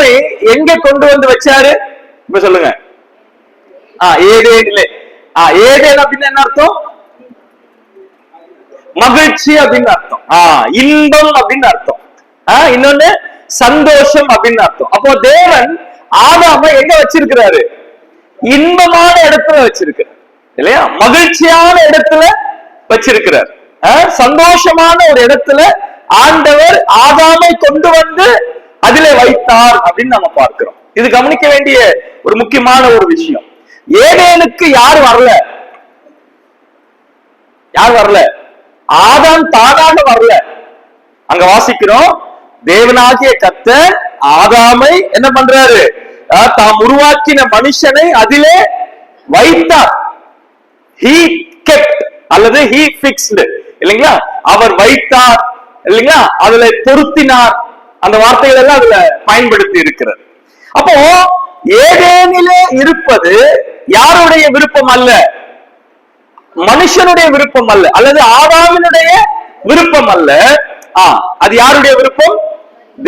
ஆதாமை எங்க கொண்டு வந்து வச்சாரு? இப்ப சொல்லுங்க. ஏதேனிலே. ஏதேன் அப்படின்னு என்ன அர்த்தம்? மகிழ்ச்சி அப்படின்னு அர்த்தம். இன்பம் அப்படின்னு அர்த்தம். இன்னொன்னு சந்தோஷம் அப்படின்னு அர்த்தம். அப்போ தேவன் ஆதாமை எங்க வச்சிருக்கிறாரு? இன்பமான இடத்துல வச்சிருக்கிறார் இல்லையா? மகிழ்ச்சியான இடத்துல வச்சிருக்கிறார். சந்தோஷமான ஒரு இடத்துல ஆண்டவர் ஆதாமை கொண்டு வந்து அதிலே வைத்தார் அப்படின்னு நம்ம பார்க்கிறோம். இது கவனிக்க வேண்டிய ஒரு முக்கியமான ஒரு விஷயம். ஏதேனுக்கு யார் வரல? யார் வரல? ஆதாம் தானாக வரல. அங்க வாசிக்கிறோம், தேவனாகிய கர்த்தர் ஆதாமை என்ன பண்றாரு? தாம் உருவாக்கின மனுஷனை அதிலே வைத்தார். He kept அல்லது he fixed இல்லைங்களா? அவர் வைத்தார் இல்லைங்களா? அதுல பொருத்தினார். அந்த வார்த்தைகள் எல்லாம் அதுல பயன்படுத்தி இருக்கிறார். அப்போ ஏதேனிலே இருப்பது யாருடைய விருப்பம் அல்ல? மனுஷனுடைய விருப்பம் அல்ல, அல்லது ஆதாமினுடைய விருப்பம் அல்ல. அது யாருடைய விருப்பம்?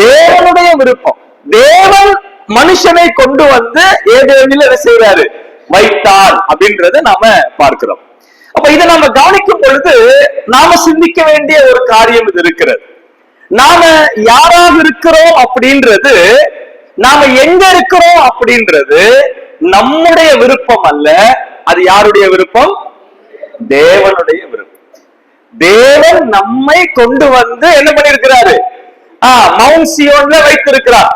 தேவனுடைய விருப்பம். தேவன் மனுஷனை கொண்டு வந்து ஏதேனில் என்ன செய்யறாரு? வைத்தார் அப்படின்றத நாம பார்க்கிறோம். அப்ப இதை நாம கவனிக்கும் பொழுது நாம சிந்திக்க வேண்டிய ஒரு காரியம் இது இருக்கிறது. நாம யாராக இருக்கிறோம் அப்படின்றது, நாம எங்க இருக்கிறோம் அப்படின்றது நம்முடைய விருப்பம் அல்ல. அது யாருடைய விருப்பம்? தேவனுடைய விருப்பம். தேவன் நம்மை கொண்டு வந்து என்ன பண்ணிருக்கிறாரு? மவுண்ட் சியோன்ல வைத்திருக்கிறார்.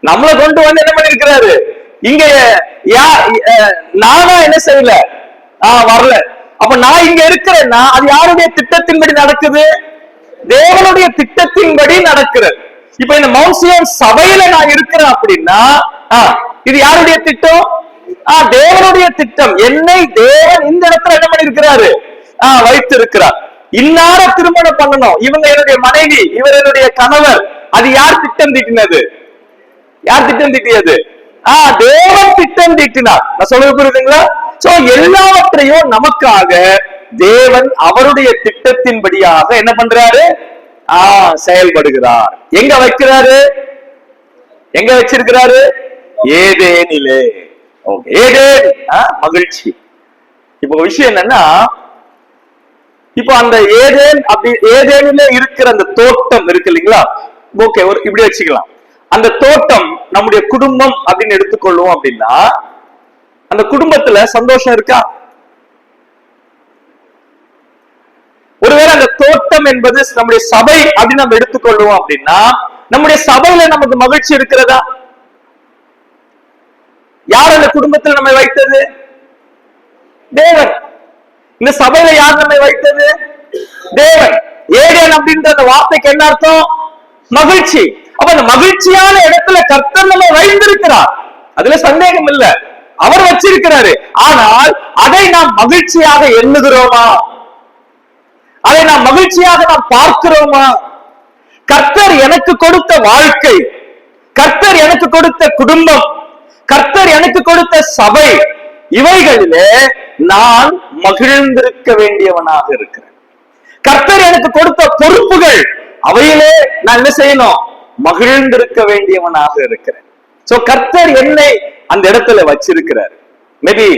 நம்மளை கொண்டு வந்து என்ன பண்ணிருக்கிறாரு? இங்க நானா என்ன செய்யல, வரல. அப்ப நான் இங்க இருக்கிறேன்னா அது யாருடைய திட்டத்தின்படி நடக்குது? தேவனுடைய திட்டத்தின்படி நடக்கிறது. இப்ப இந்த மவுண்ட் சியோன் சபையில நான் இருக்கிறேன் அப்படின்னா இது யாருடைய திட்டம்? தேவனுடைய திட்டம். என்னை தேவன் இந்த இடத்துல என்ன பண்ணிருக்கிறாரு? வைத்திருக்கிறார். இன்னார திருமணம் பண்ணணும், இவங்க என்னுடைய மனைவி, இவர் என்னுடைய கணவர். அது யார் திட்டம் தீட்டினது? யார் திட்டம் தீட்டியது? தேவன் திட்டம் தீட்டினார். நான் சொல்றது புரியுதுங்களா? சோ எல்லாவற்றையும் நமக்காக தேவன் அவருடைய திட்டத்தின்படியாக என்ன பண்றாரு? செயல்படுகிறார். எங்க வைக்கிறாரு? எங்க வச்சிருக்கிறாரு? ஏதேனிலே. ஏதேன் மகிழ்ச்சி. இப்போ விஷயம் என்னன்னா, இப்போ அந்த ஏதேன் அப்படி ஏதேனிலே இருக்கிற அந்த தோட்டம் இருக்கு இல்லைங்களா? ஓகே, ஒரு இப்படி வச்சுக்கலாம். அந்த தோட்டம் நம்முடைய குடும்பம் அப்படின்னு எடுத்துக்கொள்வோம் அப்படின்னா, அந்த குடும்பத்துல சந்தோஷம் இருக்கா? ஒருவேளை அந்த தோட்டம் என்பது நம்முடைய சபை அப்படின்னு நம்ம எடுத்துக்கொள்வோம் அப்படின்னா, நம்முடைய சபையில நமக்கு மகிழ்ச்சி இருக்கிறதா? யார் அந்த குடும்பத்தில் நம்மை வைத்தது? தேவன். இந்த சபையில யார் நம்மை வைத்தது? தேவன். ஏதேன் அப்படின்ற அந்த வார்த்தைக்கு என்ன அர்த்தம்? மகிழ்ச்சி. அப்ப அந்த மகிழ்ச்சியான இடத்துல கர்த்தர் நம்மை வைத்திருக்கிறார், அதுல சந்தேகம் இல்லை. அவர் வச்சிருக்கிறாரு. ஆனால் அதை நாம் மகிழ்ச்சியாக எண்ணுகிறோமா? அதை நாம் மகிழ்ச்சியாக நாம் பார்க்கிறோமா? கர்த்தர் எனக்கு கொடுத்த வாழ்க்கை, கர்த்தர் எனக்கு கொடுத்த குடும்பம், கர்த்தர் எனக்கு கொடுத்த சபை, இவைகளிலே நான் மகிழ்ந்திருக்க வேண்டியவனாக இருக்கிறேன். கர்த்தர் எனக்கு கொடுத்த பொறுப்புகள், அவையிலே நான் என்ன செய்யணும்? மகிழ்ந்திருக்க வேண்டியவனாக இருக்கிறேன். சோ கர்த்தர் என்னை அந்த இடத்துல வச்சிருக்கிறார். மேபி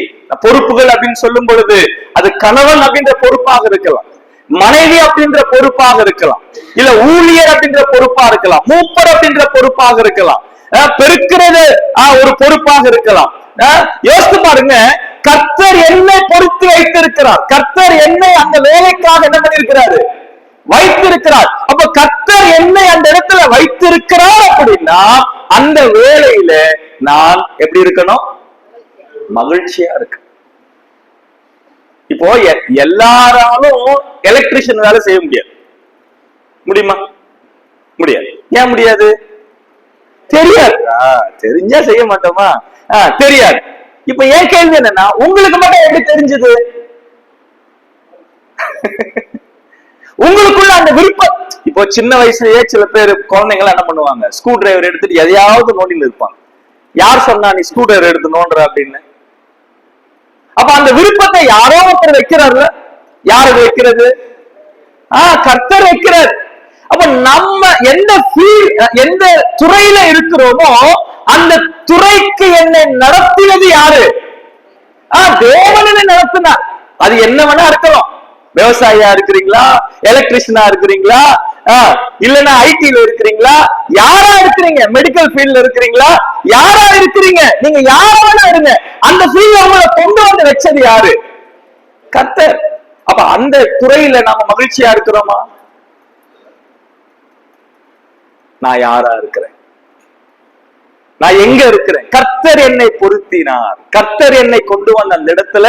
பொறுப்புகள் அப்படின்னு சொல்லும் பொழுது அது கணவன் அப்படின்ற பொறுப்பாக இருக்கலாம், மனைவி அப்படின்ற பொறுப்பாக இருக்கலாம், இல்ல ஊழியர் அப்படின்ற பொறுப்பா இருக்கலாம், மூப்பர் அப்படின்ற பொறுப்பாக இருக்கலாம், பெருக்கிறது ஒரு பொறுப்பாக இருக்கலாம். யோசித்து பாருங்க, கர்த்தர் என்னை பொறுத்து வைத்திருக்கிறார். கர்த்தர் என்னை அந்த வேலைக்காக என்ன பண்ணிருக்கிறாரு? வைத்திருக்கிறார். அப்ப கர்த்தர் என்னை அந்த இடத்துல வைத்திருக்கிறார் அப்படின்னா அந்த வேலையில நான் எப்படி இருக்கணும்? மகிழ்ச்சியா இருக்கு. இப்போ எல்லாராலும் எலக்ட்ரிஷியன் வேலை செய்ய முடியாது. முடியுமா? முடியாது. ஏன் முடியாது? தெரியாது. தெரிஞ்சா செய்ய மாட்டோமா? தெரியாது. இப்ப ஏன் கேள்வி என்னன்னா, உங்களுக்கு மட்டும் எப்படி தெரிஞ்சது? உங்களுக்குள்ள அந்த விருப்பம். இப்போ சின்ன வயசுலயே சில பேர் குழந்தைங்க என்ன பண்ணுவாங்க, ஸ்க்ரூ டிரைவர் எடுத்துட்டு எதையாவது நோண்டின்னு இருப்பாங்க. யார் சொன்னா நீ ஸ்க்ரூ டிரைவர் எடுத்து நோண்டுற அப்படின்னு? அப்ப அந்த விருப்பத்தை யாரோ ஒருத்தர் வைக்கிறாரு. யார் வைக்கிறது? கர்த்தர் வைக்கிறார். அப்ப நம்ம எந்த துறையில இருக்கிறோமோ அந்த துறைக்கு என்னை நடத்தினது யாரு? தேவன் நடத்தினார். அது என்ன வேணா இருக்கலாம். விவசாயியா இருக்கிறீங்களா, எலக்ட்ரிஷியனா இருக்கிறீங்களா, இல்லன்னா ஐடில இருக்கிறீங்களா, யாரா இருக்கிறீங்க, மெடிக்கல் ஃபீல்ட்ல இருக்கிறீங்களா, யாரா இருக்கிறீங்க, நீங்க யாரா வேணா இருங்க, அந்த ஃபீல்ட்ல உங்களை கொண்டு வந்து வச்சது யாரு? கர்த்தர். அப்ப அந்த துறையில நாம மகிழ்ச்சியா இருக்கிறோமா? நான் யாரா இருக்கிறேன்? நான் எங்க இருக்கிறேன்? கர்த்தர் என்னை பொருத்தினார். கர்த்தர் என்னை கொண்டு வந்து அந்த இடத்துல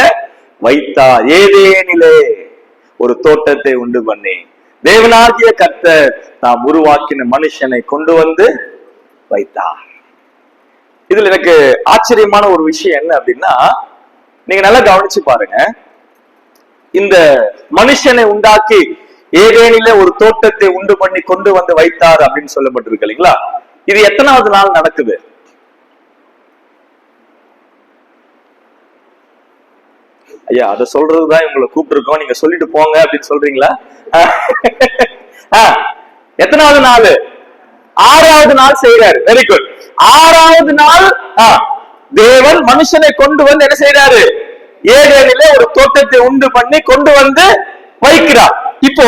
வைத்தார். ஏதேனிலே ஒரு தோட்டத்தை உண்டு பண்ணி தேவனாகிய கர்த்தர் நாம் உருவாக்கின மனுஷனை கொண்டு வந்து வைத்தார். இதுல எனக்கு ஆச்சரியமான ஒரு விஷயம் என்ன அப்படின்னா, நீங்க நல்லா கவனிச்சு பாருங்க. இந்த மனுஷனை உண்டாக்கி ஏதேனிலே ஒரு தோட்டத்தை உண்டு பண்ணி கொண்டு வந்து வைத்தார் அப்படின்னு சொல்லப்பட்டிருக்கு இல்லைங்களா? இது எத்தனாவது நாள் நடக்குது? ஐயா, அதை சொல்றதுதான் இவங்களை கூப்பிட்டு நீங்க சொல்லிட்டு போங்க அப்படின்னு சொல்றீங்களா? எத்தனாவது நாள்? 6வது நாள் செய்யறாரு. Very good. 6வது நாள் தேவன் மனுஷனை கொண்டு வந்து என்ன செய்யறாரு? ஏதேனிலே ஒரு தோட்டத்தை உண்டு பண்ணி கொண்டு வந்து வைக்கிறார். இப்போ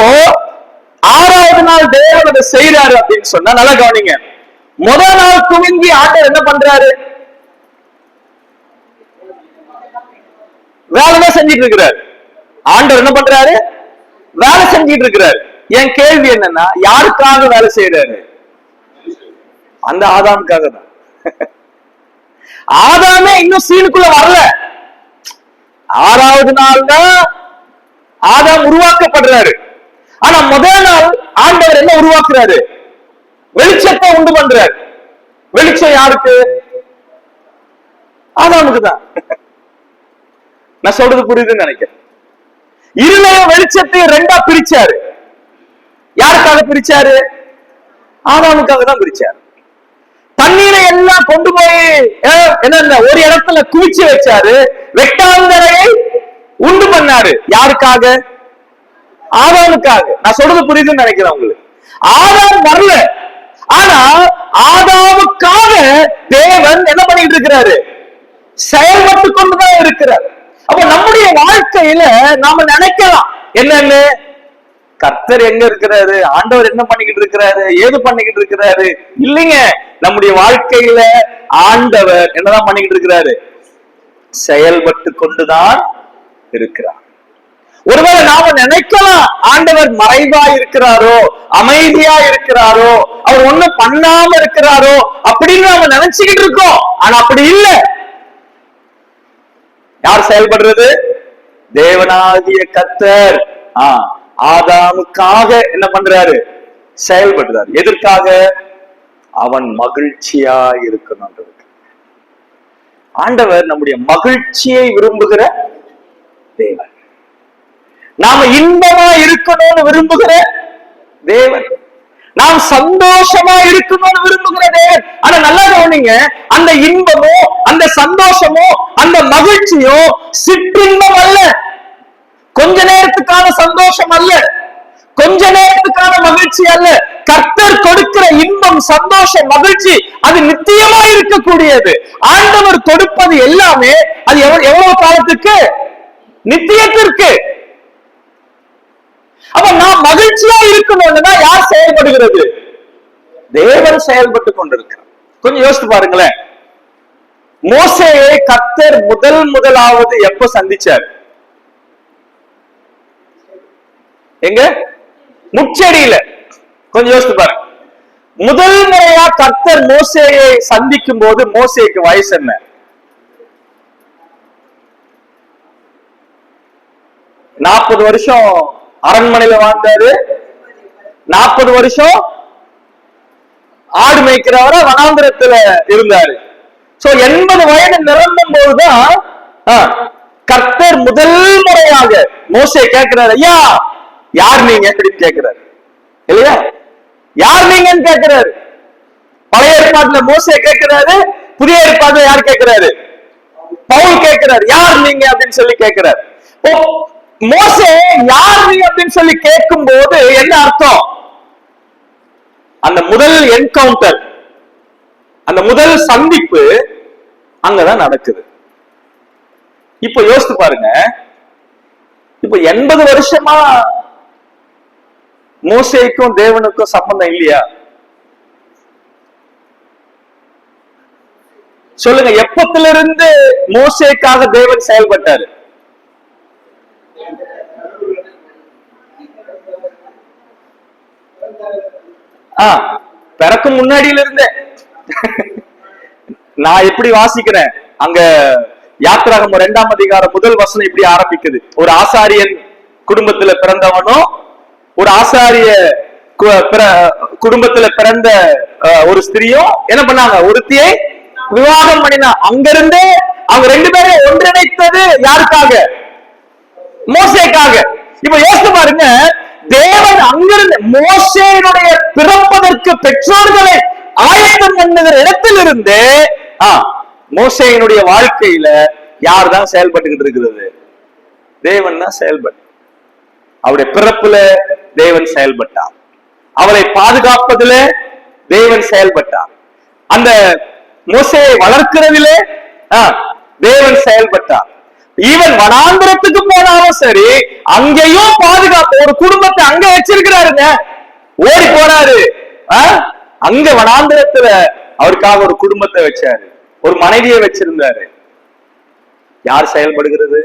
6வது நாள் தேவன் அதை செய்யறாரு அப்படின்னு சொன்னா நல்லா கவனிங்க. முதல் நாள் துவங்கி ஆண்டவர் என்ன பண்றாரு? வேலை செஞ்சிட்டு இருக்கிறாரு. ஆண்டவர் என்ன பண்றாரு? வேலை செஞ்சிட்டு இருக்கிறாரு. என் கேள்வி என்னன்னா, யாருக்காக வேலை செய்யறாரு? அந்த ஆதாமுக்காக தான். ஆதாமே இன்னும் சீனுக்குள்ள வரல. 6வது நாள் தான் ஆதாம் உருவாக்கப்படுறாரு. ஆனா முதல் நாள் ஆண்டவர் என்ன உருவாக்குறாரு? வெளிச்சத்தை உண்டு பண்றாரு. வெளிச்சம் யாருக்கு? ஆதாமுக்கு தான். நான் சொல்றது புரியுதுன்னு நினைக்கிறேன். இருளைய வெளிச்சத்தை 2ஆ பிரிச்சாரு. யாருக்காக பிரிச்சாரு? ஆதாமுக்காக தான் பிரிச்சாரு. தண்ணீரை எல்லாம் கொண்டு போய் என்ன ஒரு இடத்துல குவிச்சு வச்சாரு. வெட்டாந்தரையை உண்டு பண்ணாரு. யாருக்காக? ஆதாமுக்காக. நான் சொல்றது புரியுதுன்னு நினைக்கிறேன் உங்களுக்கு. ஆதாம் வரல, ஆனா ஆதாமுக்காக தேவன் என்ன பண்ணிட்டு இருக்கிறாரு? செயல்பட்டு கொண்டுதான் இருக்கிறார். அப்ப நம்முடைய வாழ்க்கையில நாம நினைக்கலாம் என்னன்னு, கர்த்தர் எங்க இருக்கிறாரு, ஆண்டவர் என்ன பண்ணிக்கிட்டு இருக்கிறாரு, ஏது பண்ணிக்கிட்டு இருக்கிறாரு? இல்லைங்க, நம்முடைய வாழ்க்கையில ஆண்டவர் என்னதான் பண்ணிக்கிட்டு இருக்கிறாரு? செயல்பட்டு கொண்டுதான் இருக்கிறார். ஒருவேளை நாம நினைக்கலாம் ஆண்டவர் மறைவா இருக்கிறாரோ, அமைதியா இருக்கிறாரோ, அவர் ஒண்ணும் பண்ணாம இருக்கிறாரோ அப்படின்னு நாம நினைச்சுக்கிட்டு இருக்கோம். ஆனா அப்படி இல்லை. யார் செயல்படுறது? தேவனாகிய கர்த்தர் ஆதாமுக்காக என்ன பண்றாரு? செயல்படுறாரு. எதற்காக? அவன் மகிழ்ச்சியா இருக்கணும். ஆண்டவர் நம்முடைய மகிழ்ச்சியை விரும்புகிற தேவன். நாம இன்பமா இருக்கணும்னு விரும்புகிற தேவன். நாம் சந்தோஷமா இருக்கணும்னு விரும்புகிற தேவன். ஆனா நல்லா கவனிங்க, அந்த இன்பமோ அந்த சந்தோஷமோ அந்த மகிழ்ச்சியோ சிற்றின்பம் அல்ல, கொஞ்ச நேரத்துக்கான சந்தோஷம் அல்ல, கொஞ்ச நேரத்துக்கான மகிழ்ச்சி அல்ல. கர்த்தர் கொடுக்கிற இன்பம், சந்தோஷம், மகிழ்ச்சி அது நித்தியமா இருக்கக்கூடியது. ஆண்டவர் கொடுப்பது எல்லாமே அது எவ்வளவு காலத்துக்கு? நித்தியத்திற்கு. அப்ப நான் மகிழ்ச்சியா இருக்கணும்னா யார் செயல்படுகிறது? தேவன் செயல்பட்டு கொண்டிருக்கிறார். கொஞ்சம் யோசித்து பாருங்களேன். மோசேயை கர்த்தர் முதலாவது எப்ப சந்திச்சார்? எங்க? முச்செடியில. கொஞ்சம் யோசித்து பாருங்க. முதல் முறையா கர்த்தர் மோசேயை சந்திக்கும் போது மோசேக்கு வயசு என்ன? நாற்பது வருஷம் அரண்மனையில வாழ்ந்தாரு. 40 வருஷம் ஆடு மேய்க்கிறவர வனாந்திரத்துல இருந்தாரு. 80 வயது நிரம்பும் போதுதான் கர்த்தர் முதல் முறையாக மோசே கேட்கிறாரு, ஐயா யார் நீங்க அப்படின்னு கேட்கிறாரு இல்லையா? யார் நீங்கன்னு கேட்கிறாரு. பழைய ஏற்பாட்டுல மோசே கேட்கிறாரு, புதிய ஏற்பாட்டுல யார் கேட்கிறாரு? பவுல் கேட்கிறாரு, யார் நீங்க அப்படின்னு சொல்லி கேட்கிறாரு. மோசே யார் நீ அப்படின்னு சொல்லி கேட்கும் போது என்ன அர்த்தம்? அந்த முதல் என்கவுண்டர், அந்த முதல் சந்திப்பு அங்கதான் நடக்குது. இப்ப யோசித்து பாருங்க, இப்ப 80 வருஷமா மோசேக்கும் தேவனுக்கும் சம்பந்தம் இல்லையா? சொல்லுங்க, எப்பத்திலிருந்து மோசேக்காக தேவன் செயல்பட்டாரு? பிறக்கும் முன்னாடியில இருந்தே. நான் எப்படி வாசிக்கிறேன், அங்க யாத்திராகமம் 2ஆம் அதிகாரம் முதல் வசனம் இப்படி ஆரம்பிக்குது. ஒரு ஆசாரியன் குடும்பத்துல பிறந்தவனும், ஒரு ஆசாரிய குடும்பத்துல பிறந்த ஒரு ஸ்திரியும் என்ன பண்ணாங்க, ஒருத்தியை விவாகம் பண்ணினா. அங்கிருந்து அவங்க 2 பேரும் ஒன்றிணைத்தது யாருக்காக? மோசேக்காக. இப்ப யோசித்து பாருங்க, தேவன் அங்கிருந்து மோசேனுடைய பிறப்பதற்கு பெற்றோர்களை ஆயத்தம் பண்ணுகிற இடத்திலிருந்து மோசேயினுடைய வாழ்க்கையில யார் தான் செயல்பட்டுக்கிட்டு இருக்கிறது? தேவன் தான் செயல்பட்டு. அவருடைய பிறப்புல தேவன் செயல்பட்டார், அவரை பாதுகாப்பதிலே தேவன் செயல்பட்டார், அந்த மோசேயை வளர்க்கிறதிலே தேவன் செயல்பட்டார். ஈவன் வனாந்திரத்துக்கு போனாலும் சரி, அங்கேயும் பாதுகாப்பு. ஒரு குடும்பத்தை அங்க வச்சிருக்கிறாருங்க, ஓடி போனாரு. அங்க வனாந்திரத்துல அவருக்காக ஒரு குடும்பத்தை வச்சாரு, ஒரு மனைவியை வச்சிருந்தாரு. யார் செயல்படுகிறது?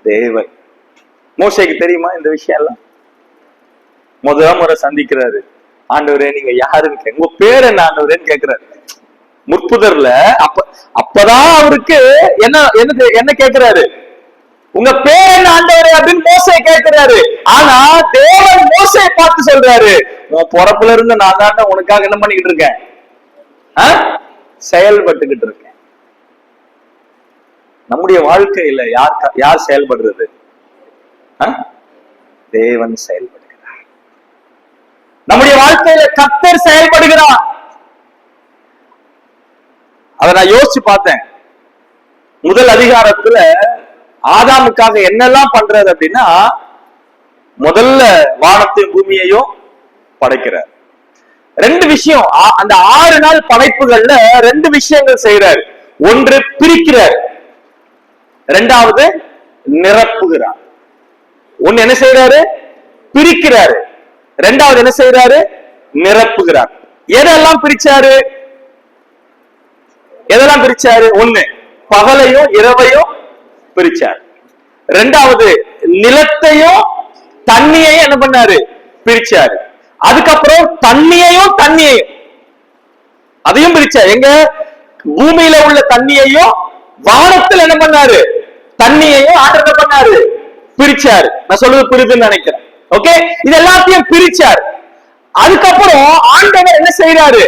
தேவன். மோசேக்கு தெரியுமா இந்த விஷயம் எல்லாம்? முதல் முறை சந்திக்கிறாரு. ஆண்டவரே நீங்க யாருன்னு, உங்க பேர் என்ன ஆண்டவரேன்னு கேட்கிறாரு. முற்புதர்ல அப்பதான் அவருக்கு என்ன கேட்கிறாரு, உங்க பேர் என்ன ஆண்டவரே அப்படின்னு மோசே கேட்கிறாரு. ஆனா தேவன் மோசே பார்த்து சொல்றாரு, உன் பொறப்புல இருந்து நான் தான் உனக்காக என்ன பண்ணிக்கிட்டு இருக்கேன், செயல்பட்டுக்கிட்டு இருக்கேன். நம்முடைய வாழ்க்கையில யார் செயல்படுறது? தேவன் செயல்படுகிறார். நம்முடைய வாழ்க்கையில கர்த்தர் செயல்படுகிறார். அதை நான் யோசிச்சு பார்த்தேன். முதல் அதிகாரத்துல ஆதாமுக்காக என்னெல்லாம் பண்றது அப்படின்னா, முதல்ல வானத்தையும் பூமியையும் படைக்கிறார். 2 விஷயம், அந்த 6 நாள் படைப்புகள்ல 2 விஷயங்கள் செய்யறாரு. ஒன்று பிரிக்கிறார், 2வது நிரப்புகிறார். ஒன்னு என்ன செய்யறாரு? பிரிக்கிறாரு. 2வது என்ன செய்யறாரு? நிரப்புகிறார். எதெல்லாம் பிரிச்சாரு? எதெல்லாம் பிரிச்சாரு? ஒண்ணு பகலையும் இரவையும் பிரிச்சார். 2வது நிலத்தையும் தண்ணியையும் என்ன பண்ணாரு? பிரிச்சாரு. அதுக்கப்புறம் தண்ணியையும் அதையும் பிரிச்சார். எங்க? பூமியில உள்ள தண்ணியையும் வானத்தில் என்ன பண்ணாரு? தண்ணியையும் ஆண்டவர் என்ன பண்ணாரு? பிரிச்சாரு. நான் சொல்றது புரியுதுன்னு நினைக்கிறேன். ஓகே, இது எல்லாத்தையும் பிரிச்சார். அதுக்கப்புறம் ஆண்டவர் என்ன செய்யறாரு?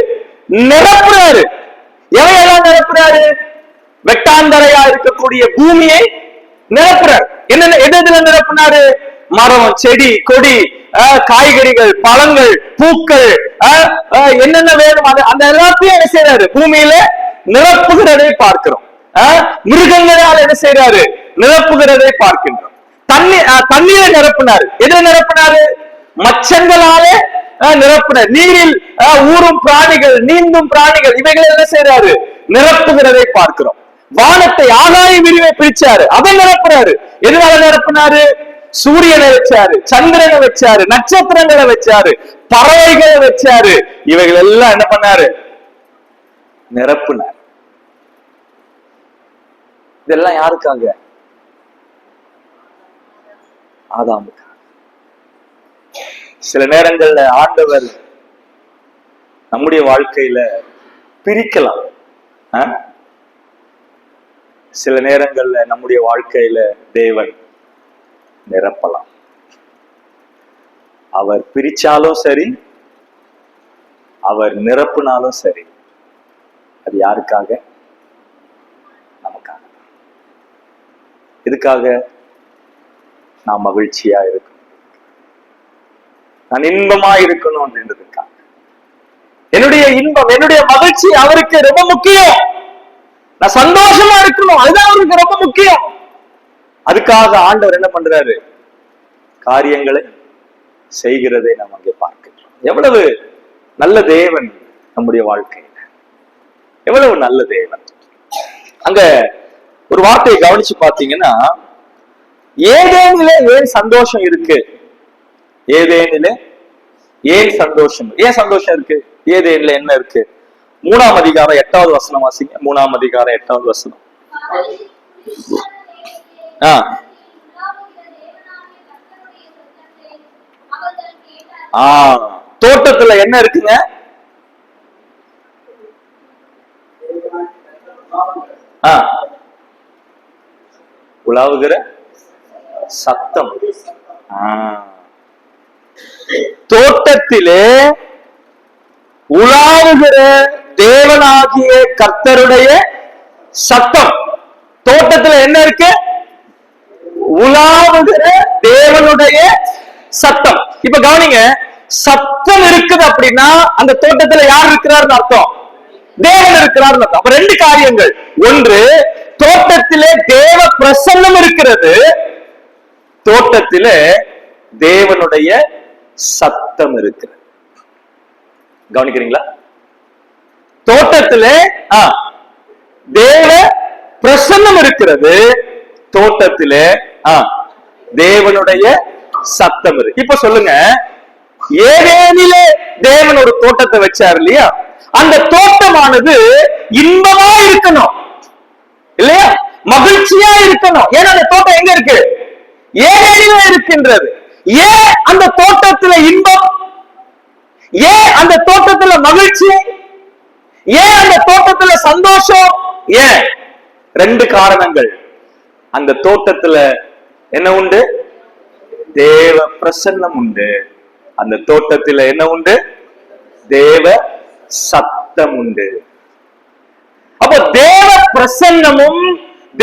நிரப்புறாரு. எவையெல்லாம் நிரப்புறாரு? வெட்டாந்தரையா இருக்கக்கூடிய பூமியை நிரப்புறாரு. என்னென்ன எதுல நிரப்புனாரு? மரம், செடி, கொடி, காய்கறிகள், பழங்கள், பூக்கள், என்னென்ன வேணும் அந்த எல்லாத்தையும் என்ன செய்யறாரு? பூமியில நிரப்புகிறதை பார்க்கிறோம். மிருகங்களால் என்ன செய்யறாரு? நிரப்புகிறதை பார்க்கின்றோம். தண்ணீரை நிரப்புனாரு. எதுல நிரப்புனாரு? மச்சங்களாலே நிரப்புனார். நீரில் ஊறும் பிராணிகள், நீந்தும் பிராணிகள், இவைகளை என்ன செய்யறாரு? நிரப்புகிறதை பார்க்கிறோம். வானத்தை, ஆகாய விரிவை பிரிச்சாரு, அதை நிரப்புறாரு. எதனால நிரப்புனாரு? சூரியனை வச்சாரு, சந்திரனை வச்சாரு, நட்சத்திரங்களை வச்சாரு, பறவைகளை வச்சாரு. இவைகள் எல்லாம் என்ன பண்ணாரு? நிரப்புனார். இதெல்லாம் யாருக்காக? ஆதாமுக்காக. சில நேரங்கள்ல ஆண்டவர் நம்முடைய வாழ்க்கையில பிரிக்கலாம். சில நேரங்கள்ல நம்முடைய வாழ்க்கையில தேவன் நிரப்பலாம். அவர் பிரிச்சாலும் சரி, அவர் நிரப்புனாலும் சரி, அது யாருக்காக? நமக்காக. இதுக்காக நான் மகிழ்ச்சியா இருக்கணும், நான் இன்பமா இருக்கணும் அப்படின்றதுக்காக. என்னுடைய இன்பம், என்னுடைய மகிழ்ச்சி அவருக்கு ரொம்ப முக்கியம். நான் சந்தோஷமா இருக்கணும், அதுதான் அவருக்கு ரொம்ப முக்கியம். அதுக்காக ஆண்டவர் என்ன பண்றாரு? காரியங்களை செய்கிறதை நாம் அங்கே பார்க்கிறோம். எவ்வளவு நல்ல தேவன் நம்முடைய வாழ்க்கையில எவ்வளவு நல்ல தேவன். அங்க ஒரு வார்த்தையை கவனிச்சு பாத்தீங்கன்னா, ஏதேனிலே ஏன் சந்தோஷம் இருக்கு? ஏதேனிலே ஏன் சந்தோஷம்? ஏன் சந்தோஷம் இருக்கு? ஏதேனில என்ன இருக்கு? 3ஆம் அதிகாரம் 8வது வசனம் வாசிங்க. 3ஆம் அதிகாரம் 8வது வசனம். தோட்டத்துல என்ன இருக்குங்க? உலாவுகிற சத்தம். தோட்டத்திலே உலாவுகிற தேவனாகிய கர்த்தருடைய சத்தம். தோட்டத்துல என்ன இருக்கு? உலாவுகிற தேவனுடைய சத்தம். இப்ப கவனிங்க, சத்தம் இருக்குது அப்படின்னா அந்த தோட்டத்துல யார் இருக்கிறார்னு அர்த்தம்? தேவன் இருக்கிறார். அப்ப ரெண்டு காரியங்கள். ஒன்று, தோட்டத்திலே தேவ பிரசன்னம் இருக்கிறது, தோட்டத்திலே தேவனுடைய சத்தம் இருக்கிறது. கவனிக்கிறீங்களா? தோட்டத்திலே தேவ பிரசன்னம் இருக்கிறது, தோட்டத்திலே தேவனுடைய சத்தம் இருக்கு. இப்ப சொல்லுங்க, ஏதேனிலே தேவன் ஒரு தோட்டத்தை வச்சார் இல்லையா? அந்த தோட்டமானது இன்பமா இருக்கணும் இல்லையா? மகிழ்ச்சியா இருக்கணும். ஏன்னா அந்த தோட்டம் எங்க இருக்கு? ஏதேனிலே இருக்கின்றது. ஏன் அந்த தோட்டத்துல இன்பம்? ஏன் அந்த தோட்டத்துல மகிழ்ச்சி? ஏன் அந்த தோட்டத்துல சந்தோஷம்? ஏன்? ரெண்டு காரணங்கள். அந்த தோட்டத்துல என்ன உண்டு? தேவ பிரசன்னம் உண்டு. அந்த தோட்டத்துல என்ன உண்டு? தேவ சத்தம் உண்டு. அப்போ தேவ பிரசன்னமும்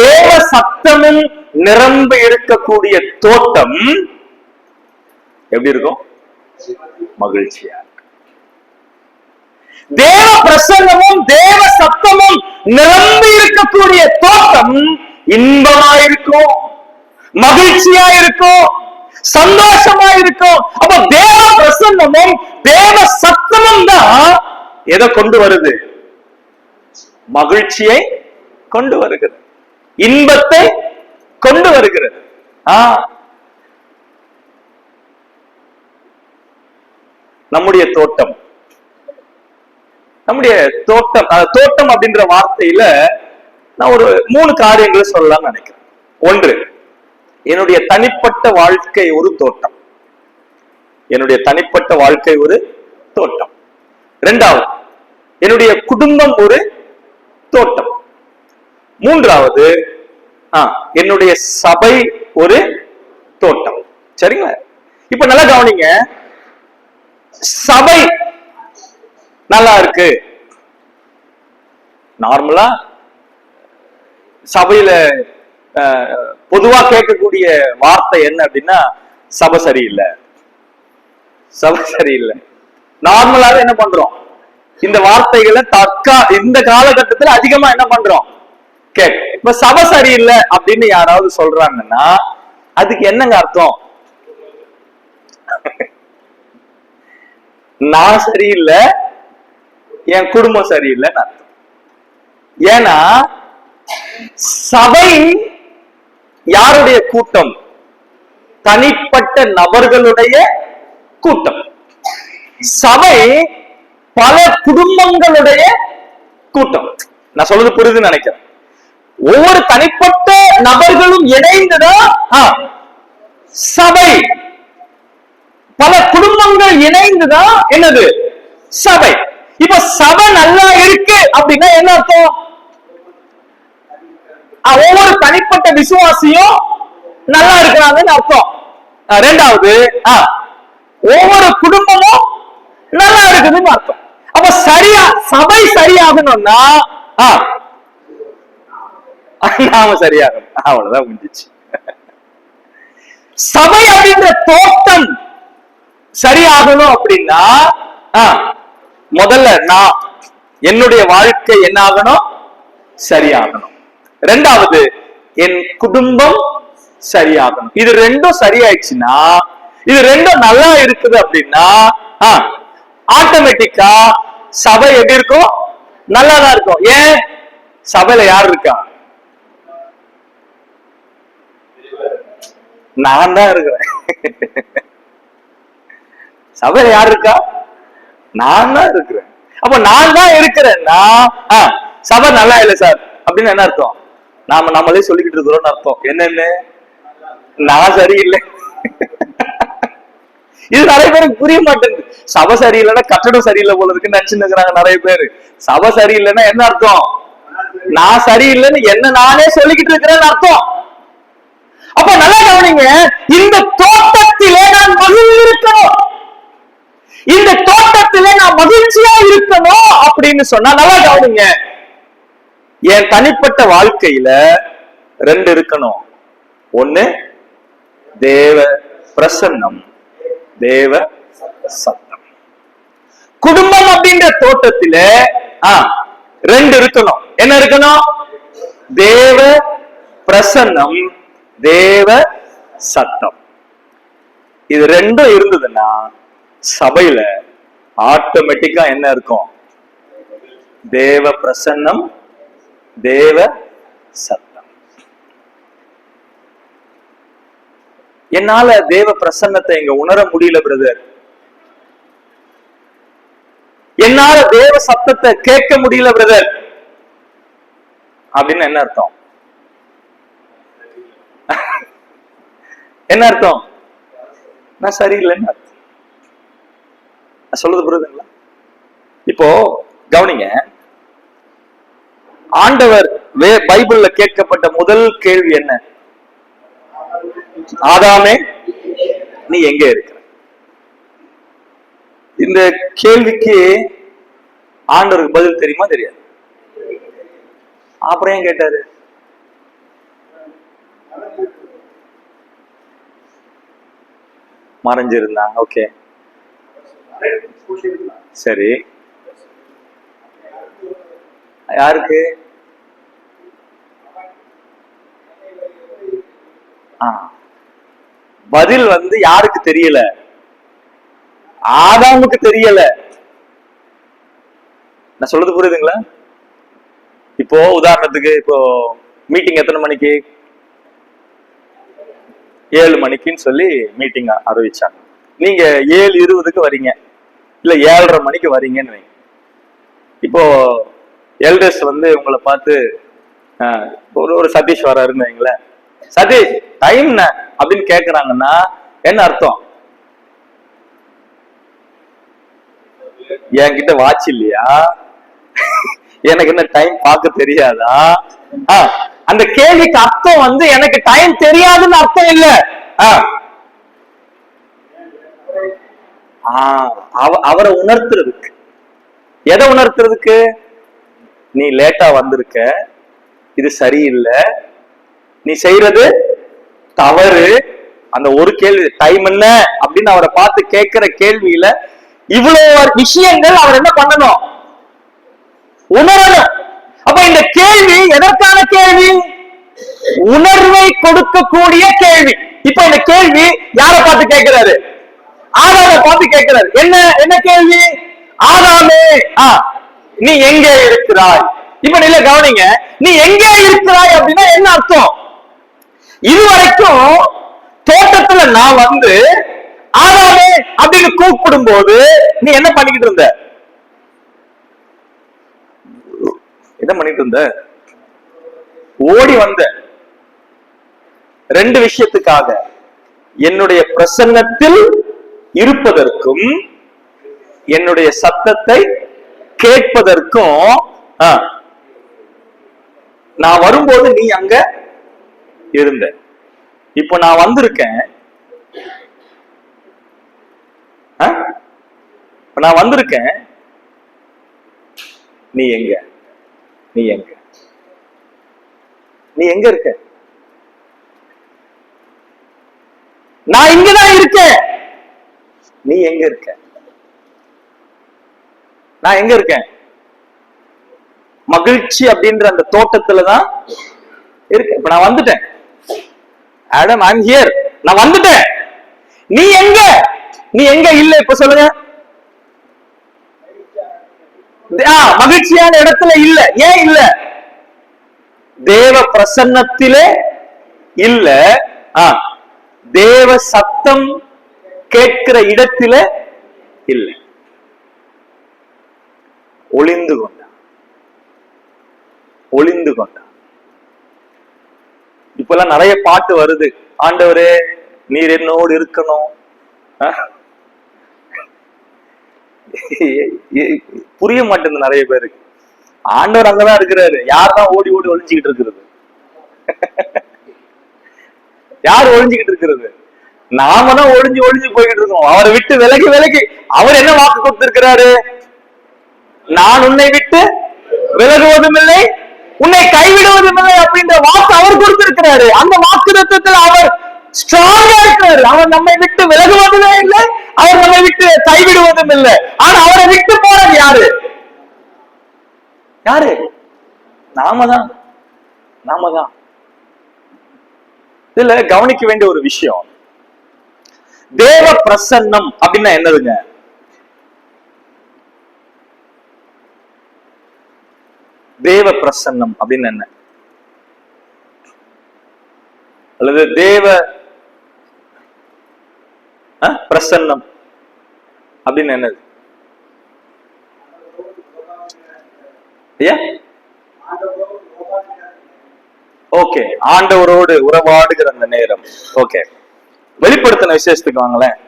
தேவ சத்தமும் நிரம்பி இருக்கக்கூடிய தோட்டம் எப்படி இருக்கும்? மகிழ்ச்சியா. தேவ பிரசன்னமும் தேவ சத்தமும் நிரம்பி இருக்கக்கூடிய தோட்டம் இன்பமா இருக்கும், மகிழ்ச்சியா இருக்கும், சந்தோஷமா இருக்கும். அப்ப தேவ பிரசன்னமும் தேவ சத்தமும் தான் எதை கொண்டு வருது? மகிழ்ச்சியை கொண்டு வருகிறது, இன்பத்தை கொண்டு வருகிறது. நம்முடைய தோட்டம், நம்முடைய தோட்டம், தோட்டம் அப்படின்ற வார்த்தையில நான் ஒரு 3 காரியங்களை சொல்லலாம்னு நினைக்கிறேன். ஒன்று, என்னுடைய தனிப்பட்ட வாழ்க்கை ஒரு தோட்டம். என்னுடைய தனிப்பட்ட வாழ்க்கை ஒரு தோட்டம். இரண்டாவது, என்னுடைய குடும்பம் ஒரு தோட்டம். மூன்றாவது, என்னுடைய சபை ஒரு தோட்டம். சரிங்களா? இப்ப நல்லா கவனிங்க. சபை நல்லா இருக்கு. நார்மலா சபையில பொதுவா கேட்கக்கூடிய வார்த்தை என்ன அப்படின்னா, சபை சரியில்லை, சபை சரியில்லை. நார்மலாவே என்ன பண்றோம்? இந்த வார்த்தைகளை இந்த காலகட்டத்தில் அதிகமா என்ன பண்றோம்? கேட்க. இப்ப சபை சரியில்லை அப்படின்னு யாராவது சொல்றாங்கன்னா அதுக்கு என்னங்க அர்த்தம்? நான் சரியில்லை, என் குடும்பம் சரியில்லைன்னு அர்த்தம். ஏன்னா சபை யாருடைய கூட்டம்? தனிப்பட்ட நபர்களுடைய கூட்டம். சபை பல குடும்பங்களுடைய கூட்டம். நான் சொல்றது புரியுதுன்னு நினைக்கிறேன். ஒவ்வொரு தனிப்பட்ட நபர்களும் இணைந்துதான் சபை. பல குடும்பங்கள் இணைந்துதான் என்னது? சபை. இப்ப சபை நல்லா இருக்கு அப்படின்னா என்ன அர்த்தம்? ஒவ்வொரு தனிப்பட்ட விசுவாசியும் நல்லா இருக்கிறாங்கன்னு அர்த்தம். ரெண்டாவது, ஒவ்வொரு குடும்பமும் நல்லா இருக்குதுன்னு அர்த்தம். அப்ப சரியா சபை சரியாகணும்னா நாம சரியாகணும். அவ்வளவுதான் முடிஞ்சிச்சு. சபை அப்படின்ற தோட்டம் சரியாகணும் அப்படின்னா முதல்ல நான் என்னுடைய வாழ்க்கை என்ன ஆகணும்? சரியாகணும். ரெண்டாவது, என் குடும்பம் சரியாகணும். இது ரெண்டும் சரியாயிடுச்சுன்னா, இது ரெண்டும் நல்லா இருக்குது அப்படின்னா ஆட்டோமேட்டிக்கா சபை எப்படி இருக்கும்? நல்லாதான் இருக்கும். ஏன்? சபையில யார் இருக்கா? நான் தான் இருக்கிறேன். சபையில யார் இருக்கா? நான் தான் இருக்கிறேன். அப்ப நான் தான் இருக்கிறேன்னா சபை நல்லா இல்லை சார் அப்படின்னு என்ன அர்த்தம்? நாம நம்மளே சொல்லிக்கிட்டு இருக்கிறோம்னு அர்த்தம். என்னன்னு? நான் சரியில்லை. இது நிறைய பேருக்கு புரிய மாட்டேங்குது. சபை சரியில்லைன்னா கட்டடம் சரியில்லை போல இருக்குன்னு நினைச்சுன்னு இருக்கிறாங்க நிறைய பேரு. சபை சரியில்லைன்னா என்ன அர்த்தம்? நான் சரியில்லைன்னு என்ன நானே சொல்லிக்கிட்டு இருக்கிறேன்னு அர்த்தம். அப்ப நல்லா கவனிங்க, இந்த தோட்டத்திலே நான் மகிழ்ந்து இருக்கணும், இந்த தோட்டத்திலே நான் மகிழ்ச்சியா இருக்கணும் அப்படின்னு சொன்னா நல்லா கவனிங்க, என் தனிப்பட்ட வாழ்க்கையில ரெண்டு இருக்கணும். ஒண்ணு தேவ பிரசன்னம், தேவ சத்தம். குடும்பம் அப்படின்ற தோட்டத்தில ரெண்டு இருக்கணும். என்ன இருக்கணும்? தேவ பிரசன்னம், தேவ சத்தம். இது ரெண்டும் இருந்ததுன்னா சபையில ஆட்டோமேட்டிக்கா என்ன இருக்கும்? தேவ பிரசன்னம், தேவ சத்தம். என்னால தேவ பிரசன்னத்தை இங்க உணர முடியல பிரதர், என்னால தேவ சத்தத்தை கேட்க முடியல பிரதர் அப்படின்னு என்ன அர்த்தம்? என்ன அர்த்தம்? நான் சரியில்லைன்னு அர்த்தம். சொல்றது புரியுதுங்களா? இப்போ கவனிங்க, ஆண்டவர் பைபிள்ல கேட்கப்பட்ட முதல் கேள்வி என்ன? ஆதாமே நீ எங்க இருக்கிற? இந்த கேள்விக்கு ஆண்டவருக்கு பதில் தெரியுமா? தெரியாது. அப்புறம் ஏன் கேட்டாரு? மறைஞ்சிருந்தா. ஓகே, சரி. யாருக்கு? பதில் யாருக்கு தெரியல? ஆதாமுக்கு தெரியல. நான் சொல்றது புரியுதுங்களா? இப்போ உதாரணத்துக்கு, இப்போ மீட்டிங் எத்தனை மணிக்கு? 7 மணிக்குன்னு சொல்லி மீட்டிங் அறிவிச்சாங்க. நீங்க 7:20க்கு வரீங்க, இல்ல 7:30 மணிக்கு வரீங்கன்னு வைங்க. இப்போ எல்டர்ஸ் உங்களை பார்த்து ஒரு சதீஷ் வராருன்னு வைங்களேன், சதீஷ் டைம் என்ன அப்படின்னு கேக்குறாங்கன்னா என்ன அர்த்தம்? என்கிட்ட வாட்ச் இல்லையா? எனக்கு என்ன டைம் பார்க்க தெரியாதா? அந்த கேள்விக்கு அர்த்தம் எனக்கு டைம் தெரியாதுன்னு அர்த்தம் இல்ல. அவரை உணர்த்துறதுக்கு. எதை உணர்த்துறதுக்கு? நீ லேட்டா வந்திருக்க, இது சரியில்லை, நீ செய்யறது தவறு. அந்த ஒரு கேள்வி, டைம் என்ன அப்படின்னு அவரை பார்த்து கேட்கிற கேள்வியில இவ்வளவு விஷயங்கள் அவர் என்ன பண்ணணும்? உணரணும். அப்ப இந்த கேள்வி எதற்கான கேள்வி? உணர்வை கொடுக்கக்கூடிய கேள்வி. இப்ப இந்த கேள்வி யாரை பார்த்து கேட்கிறாரு? ஆதாமை பார்த்து கேட்கிறாரு. என்ன கேள்வி? ஆதாமே நீ எங்கே இருக்கிறாய்? இப்ப நீங்க கவனிங்க, நீ எங்கே இருக்கிறாய் அப்படின்னா என்ன அர்த்தம்? இதுவரைக்கும் தோட்டத்துல நான் ஆதாமே அப்படின்னு கூப்பிடும் போது நீ என்ன பண்ணிக்கிட்டு இருந்த? என்ன பண்ணிட்டு இருந்த? ஓடி வந்த. ரெண்டு விஷயத்துக்காக, என்னுடைய பிரசன்னத்தில் இருப்பதற்கும் என்னுடைய சத்தத்தை கேட்பதற்கும். நான் வரும்போது நீ அங்க இருந்த. இப்போ நான் வந்திருக்கேன், நான் வந்திருக்கேன், நீ எங்க? நீ எங்க? நீ எங்க இருக்க? நான் இங்கதான் இருக்கேன். நீ எங்க இருக்க? நான் எங்க இருக்கேன்? மகிழ்ச்சி அப்படின்ற அந்த தோட்டத்துலதான் இருக்கேன். இப்ப நான் வந்துட்டேன். Adam, I am here. நான் வந்துட்டேன். நீ எங்க? நீ எங்க இல்ல? இப்ப சொல்லுங்க. மகிழ்ச்சியான இடத்துல இல்ல. ஏன் இல்ல? தேவ பிரசன்னத்திலே இல்ல. தேவ சத்தம் கேட்கிற இடத்தில இல்ல. ஒளிந்து கொண்டான். ஒளிந்து கொண்டான். இப்பெல்லாம் நிறைய பாட்டு வருது, ஆண்டவரே நீர் என்னோடு இருக்கணும். புரிய மாட்டேங்குது நிறைய பேருக்கு. ஆண்டவர் அங்கதான் இருக்கிறாரு, யார்தான் ஓடி ஓடி ஒளிஞ்சுக்கிட்டு இருக்கிறது? யார் ஒளிஞ்சுக்கிட்டு இருக்கிறது? நாம தான் ஒளிஞ்சு ஒளிஞ்சு போய்கிட்டு இருக்கோம். அவரை விட்டு விலகி விலகி. அவர் என்ன வாக்கு கொடுத்திருக்கிறாரு? நான் உன்னை விட்டு விலகுவதும் இல்லை, உன்னை கைவிடுவதும் இல்லை அப்படின்ற வாக்கு அவர் கொடுத்திருக்கிறாரு. அந்த வாக்குத்தத்தத்தில் அவர் ஸ்ட்ராங்கா இருக்கிறாரு. அவர் நம்மை விட்டு விலகுவதுமே இல்லை, அவர் நம்மை விட்டு கைவிடுவதும் இல்லை. ஆனா அவரை விட்டு போறது யாரு? யாரு? நாம தான். நாம தான். இதுல கவனிக்க வேண்டிய ஒரு விஷயம், தேவ பிரசன்னம் அப்படின்னா என்னதுங்க? தேவ பிரசன்னம் அப்படின்னு என்ன? அல்லது தேவ பிரசன்னம் அப்படின்னு என்னது? ஓகே, ஆண்டவரோடு உறவாடுகிற அந்த நேரம். ஓகே, வெளிப்படுத்தின விசேஷத்துக்கு வாங்களேன்.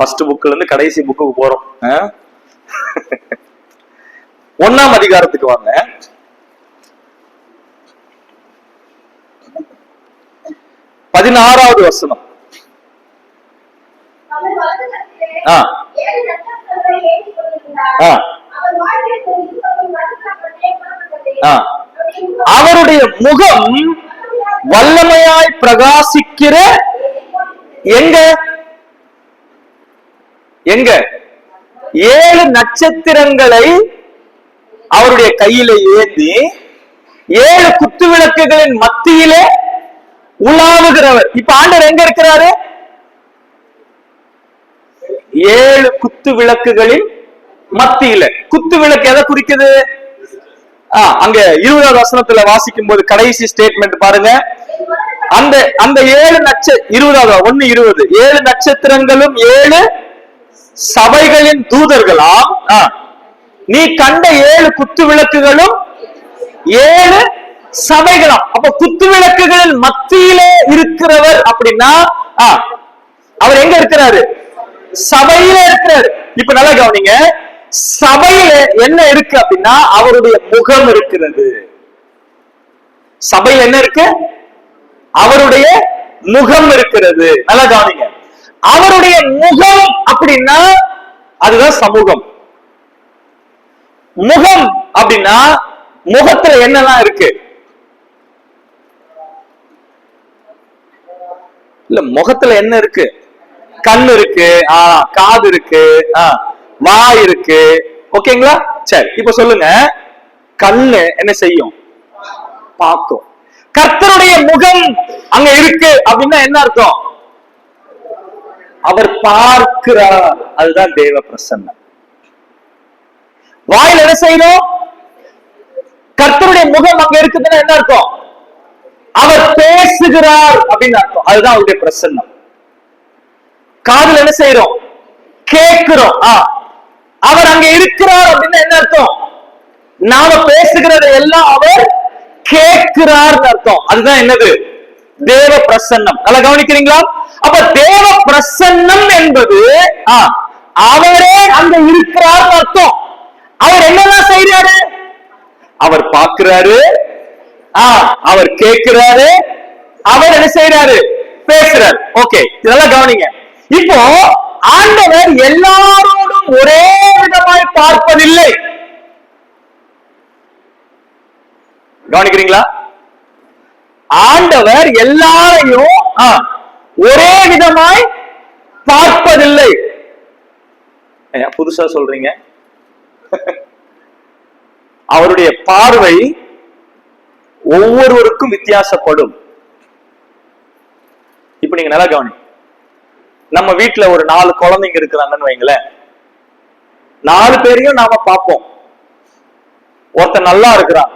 ஃபர்ஸ்ட் புக்ல இருந்து கடைசி புக்கு போறோம். 1ஆம் அதிகாரத்துக்கு வாங்க. 16வது வசனம். அவருடைய முகம் வல்லமையாய் பிரகாசிக்கிற எங்க எங்க 7 நட்சத்திரங்களை அவருடைய கையில ஏந்தி 7 குத்து விளக்குகளின் மத்தியிலே உலாவுகிறவர். இப்ப ஆண்டவர் எங்க இருக்கிறாரு? 7 குத்து விளக்குகளின் மத்தியில. குத்து விளக்கு எதை குறிக்குது? அங்க 20வது வசனத்துல வாசிக்கும் போது கடைசி ஸ்டேட்மெண்ட் பாருங்க. அந்த 7 1:20 7 நட்சத்திரங்களும் 7 சபைகளின் தூதர்களாம். நீ கண்ட 7 குத்து விளக்குகளும் 7 சபைகளாம். அப்ப குத்து விளக்குகளின் மத்தியிலே இருக்கிறவர் அப்படின்னா அவர் எங்க இருக்கிறாரு? சபையில இருக்கிறாரு. இப்ப நல்லா கவனிங்க, சபையில என்ன இருக்கு அப்படின்னா அவருடைய முகம் இருக்கிறது. சபையில என்ன இருக்கு? அவருடைய முகம் இருக்கிறது. நல்லா கவனிங்க, அவருடைய முகம் அப்படின்னா அதுதான் சமூகம். முகம் அப்படின்னா முகத்துல என்னெல்லாம் இருக்கு? இல்ல, முகத்துல என்ன இருக்கு? கண் இருக்கு, காது இருக்கு, வாய் இருக்கு. ஓகேங்களா? சரி, இப்ப சொல்லுங்க, கண்ணு என்ன செய்யும்? பார்க்கும். கர்த்தருடைய முகம் அங்க இருக்கு அப்படின்னா என்ன அர்த்தம்? அவர் பார்க்கிறார். அதுதான் தேவ பிரசன்னம். வாயில் என்ன செய்யணும்? கர்த்தருடைய முகம் அங்க இருக்குதுன்னா என்ன அர்த்தம்? அவர் பேசுகிறார் அப்படின்னு அர்த்தம். அதுதான் அவருடைய பிரசன்னம். காதுல என்ன செய்யறோம்? கேட்கிறோம். அவர் அங்க இருக்கிறார் அப்படின்னா என்ன அர்த்தம்? நாம பேசுகிறத எல்லாம் அவர் கேட்கிறார் அர்த்தம். அதுதான் என்னது? தேவ பிரசன்னம். நல்லா கவனிக்கிறீங்களா? அப்ப தேவ பிரசன்னம் என்பது அவரே அங்க இருக்கிறார் அர்த்தம். அவர் என்னெல்லாம் செய்யறாரு? அவர் பார்க்கிறாரு, அவர் கேட்கிறாரு, அவர் என்ன செய்யறாரு? பேசுறாரு. ஓகே, இதெல்லாம் கவனிங்க. இப்போ ஆண்டவர் எல்லாரோடும் ஒரே விதமாய் பார்ப்பதில்லை. கவனிக்கிறீங்களா? ஆண்டவர் எல்லாரையும் ஒரே விதமாய் பார்ப்பதில்லை. புதுசா சொல்றீங்க? அவருடைய பார்வை ஒவ்வொருவருக்கும் வித்தியாசப்படும். இப்ப நீங்க நல்லா கவனி. நம்ம வீட்டுல ஒரு 4 குழந்தைங்க இருக்கிறாங்கன்னு வைங்களேன். 4 பேரையும் நாம பார்ப்போம். ஒருத்தன் நல்லா இருக்கிறான்,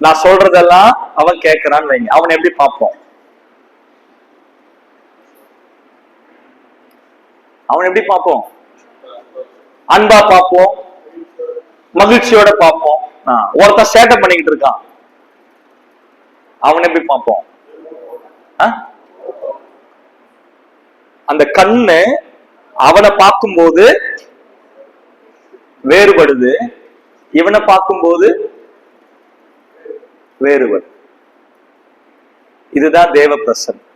நான் சொல்றதெல்லாம் அவன் கேட்கிறான்னு வைங்க, அவன் எப்படி பார்ப்போம்? அவன் எப்படி பார்ப்போம்? அன்பா பார்ப்போம், மகிழ்ச்சியோட பார்ப்போம். ஒருத்தன் சேட்டை பண்ணிக்கிட்டு இருக்கான், அவன் எப்படி பார்ப்போம்? அந்த கண்ணு அவனை பார்க்கும்போது வேறுபடுது, இவனை பார்க்கும்போது வேறுபடு. இதுதான் தேவ பிரசன்னம்.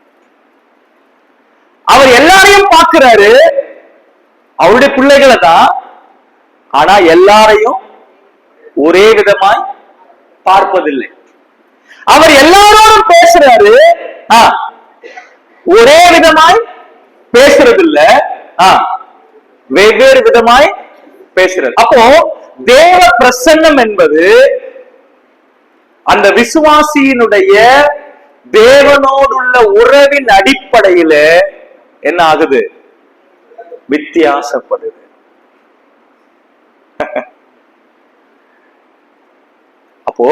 அவர் எல்லாரையும் பார்க்கிறாரு, அவருடைய பிள்ளைகளை தான். ஆனா எல்லாரையும் ஒரே விதமாய் பார்ப்பதில்லை. அவர் எல்லாரோடும் பேசுறாரு, ஒரே விதமாய் பேசுறதில்ல, வெவ்வேறு விதமாய் பேசுறது. அப்போ தேவ பிரசன்னம் என்பது அந்த விசுவாசியினுடைய தேவனோடுள்ள உறவின் அடிப்படையில என்ன ஆகுது? வித்தியாசப்படுது. அப்போ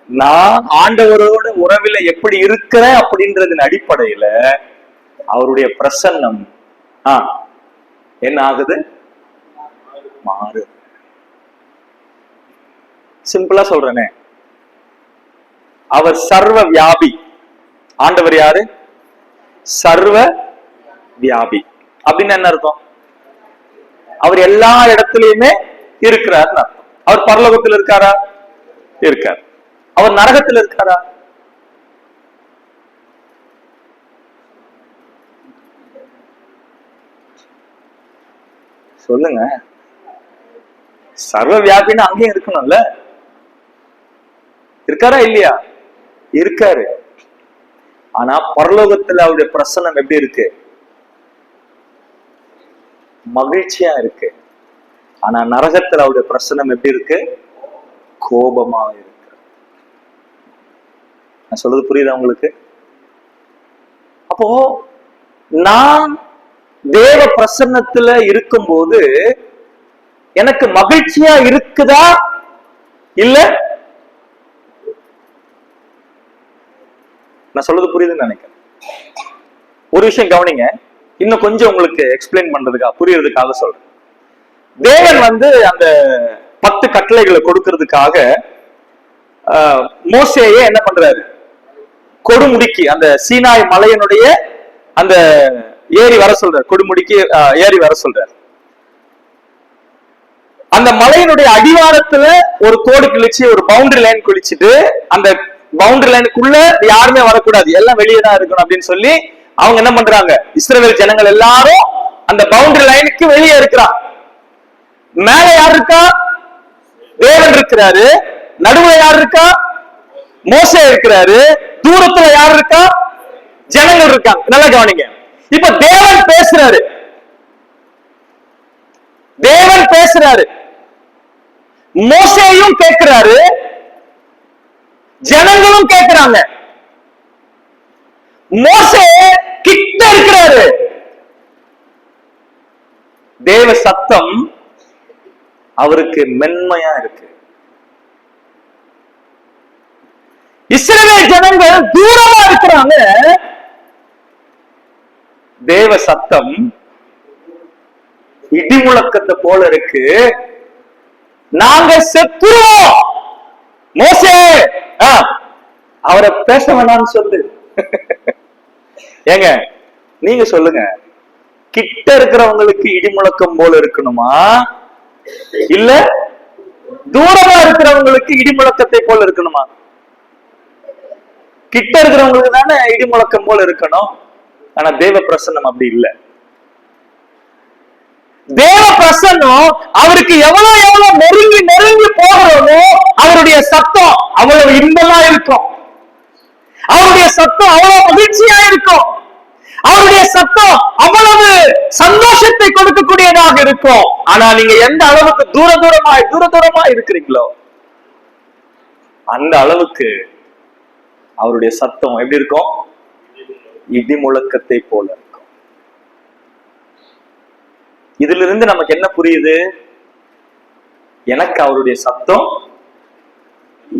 நான் ஆண்டவரோட உறவில எப்படி இருக்கிறேன் அப்படின்றதின் அடிப்படையில அவருடைய பிரசன்னம் என்ன ஆகுது? மாறு. சிம்பிளா சொல்றேனே, அவர் சர்வ வியாபி. ஆண்டவர் யாரு? சர்வ வியாபி. அப்படின்னு என்ன அர்த்தம்? அவர் எல்லா இடத்துலயுமே இருக்கிறார் அர்த்தம். அவர் பரலோகத்தில் இருக்காரா? இருக்கார். அவர் நரகத்தில் இருக்காரா? சொல்லுங்க. சர்வ வியாபின்னு அங்கேயும் இருக்கணும்ல, இருக்காரா இல்லையா? இருக்காரு. ஆனா பரலோகத்துல அவருடைய பிரசன்னம் எப்படி இருக்கு? மகிழ்ச்சியா இருக்கு. ஆனா நரகத்துல அவருடைய பிரசன்னம் எப்படி இருக்கு? கோபமா இருக்கு. நான் சொல்றது புரியுதா உங்களுக்கு? அப்போ நான் தேவ பிரசன்னத்துல இருக்கும்போது எனக்கு மகிழ்ச்சியா இருக்குதா இல்ல? நான் சொல்றது புரியுதுன்னு நினைக்கிறேன். ஒரு விஷயம் கவனிங்க, இன்னும் கொஞ்சம் உங்களுக்கு எக்ஸ்பிளைன் பண்றதுக்காக, புரியறதுக்காக சொல்றேன். தேவன் அந்த 10 கட்டளைகளை கொடுக்கிறதுக்காக மோசேயே என்ன பண்றாரு? கொடுமுடிக்கு, அந்த சீனாய் மலையினுடைய அந்த ஏறி வர சொல்றார். கொடுமுடிக்கு ஏறி வர சொல்றார். அந்த மலையினுடைய அடிவாரத்துல ஒரு கோடு கிழிச்சு, ஒரு பவுண்டரி லைன் குளிச்சுட்டு, அந்த பவுண்டரி லைனுக்குள்ள யாருமே வரக்கூடாது, எல்லாம் வெளியே தான் இருக்கணும் அப்படின்னு சொல்லி அவங்க என்ன பண்றாங்க? இஸ்ரவேல் ஜனங்கள் எல்லாரும் அந்த பவுண்டரி லைனுக்கு வெளியே இருக்கிறாங்க. மேல யார் இருக்கா? தேவன் இருக்கிறாரு. நடுவுல யார் இருக்கா? மோசே இருக்கிறாரு. தூரத்துல யார் இருக்கா? ஜனங்கள் இருக்காங்க. நல்லா கவனிங்க. இப்ப தேவன் பேசுறாரு, தேவன் பேசுறாரு, மோசேயும் கேட்கிறாரு, ஜனங்களும் கேட்கிறாங்க. மோசே கிட்ட இருக்கிறாரு. தேவ சத்தம் அவருக்கு மென்மையா இருக்கு. இஸ்ரவேல் ஜனங்கள் தூரமா இருக்கிறாங்க. தேவ சத்தம் இடி முழக்கத்தை போல இருக்கு. நாங்க செத்துருவோம், மோசே அவரை பேச வேணாம்னு சொல்லு. ஏங்க நீங்க சொல்லுங்க, கிட்ட இருக்கிறவங்களுக்கு இடி முழக்கம் போல இருக்கணுமா, இல்ல தூரமா இருக்கிறவங்களுக்கு இடி முழக்கத்தை போல இருக்கணுமா? கிட்ட இருக்கிறவங்களுக்கு தானே இடி முழக்கம் போல இருக்கணும். ஆனா தேவ பிரசன்னம் அப்படி இல்லை. தேவ பிரசன்னம் அவருக்கு எவ்வளவு எவ்வளவு நெருங்கி நெருங்கி போகிறோமோ அவருடைய சத்தம் அவ்வளவு இன்பமா இருக்கும். அவருடைய சத்தம் அவ்வளவு மகிழ்ச்சியா இருக்கும். அவருடைய சத்தம் அவ்வளவு சந்தோஷத்தை கொடுக்கக்கூடியதாக இருக்கும். ஆனா நீங்க எந்த அளவுக்கு தூர தூரமா இருக்கிறீங்களோ அந்த அளவுக்கு அவருடைய சத்தம் எப்படி இருக்கும்? இடி முழக்கத்தை போல இருக்கும். இதுல இருந்து நமக்கு என்ன புரியுது? எனக்கு அவருடைய சத்தம்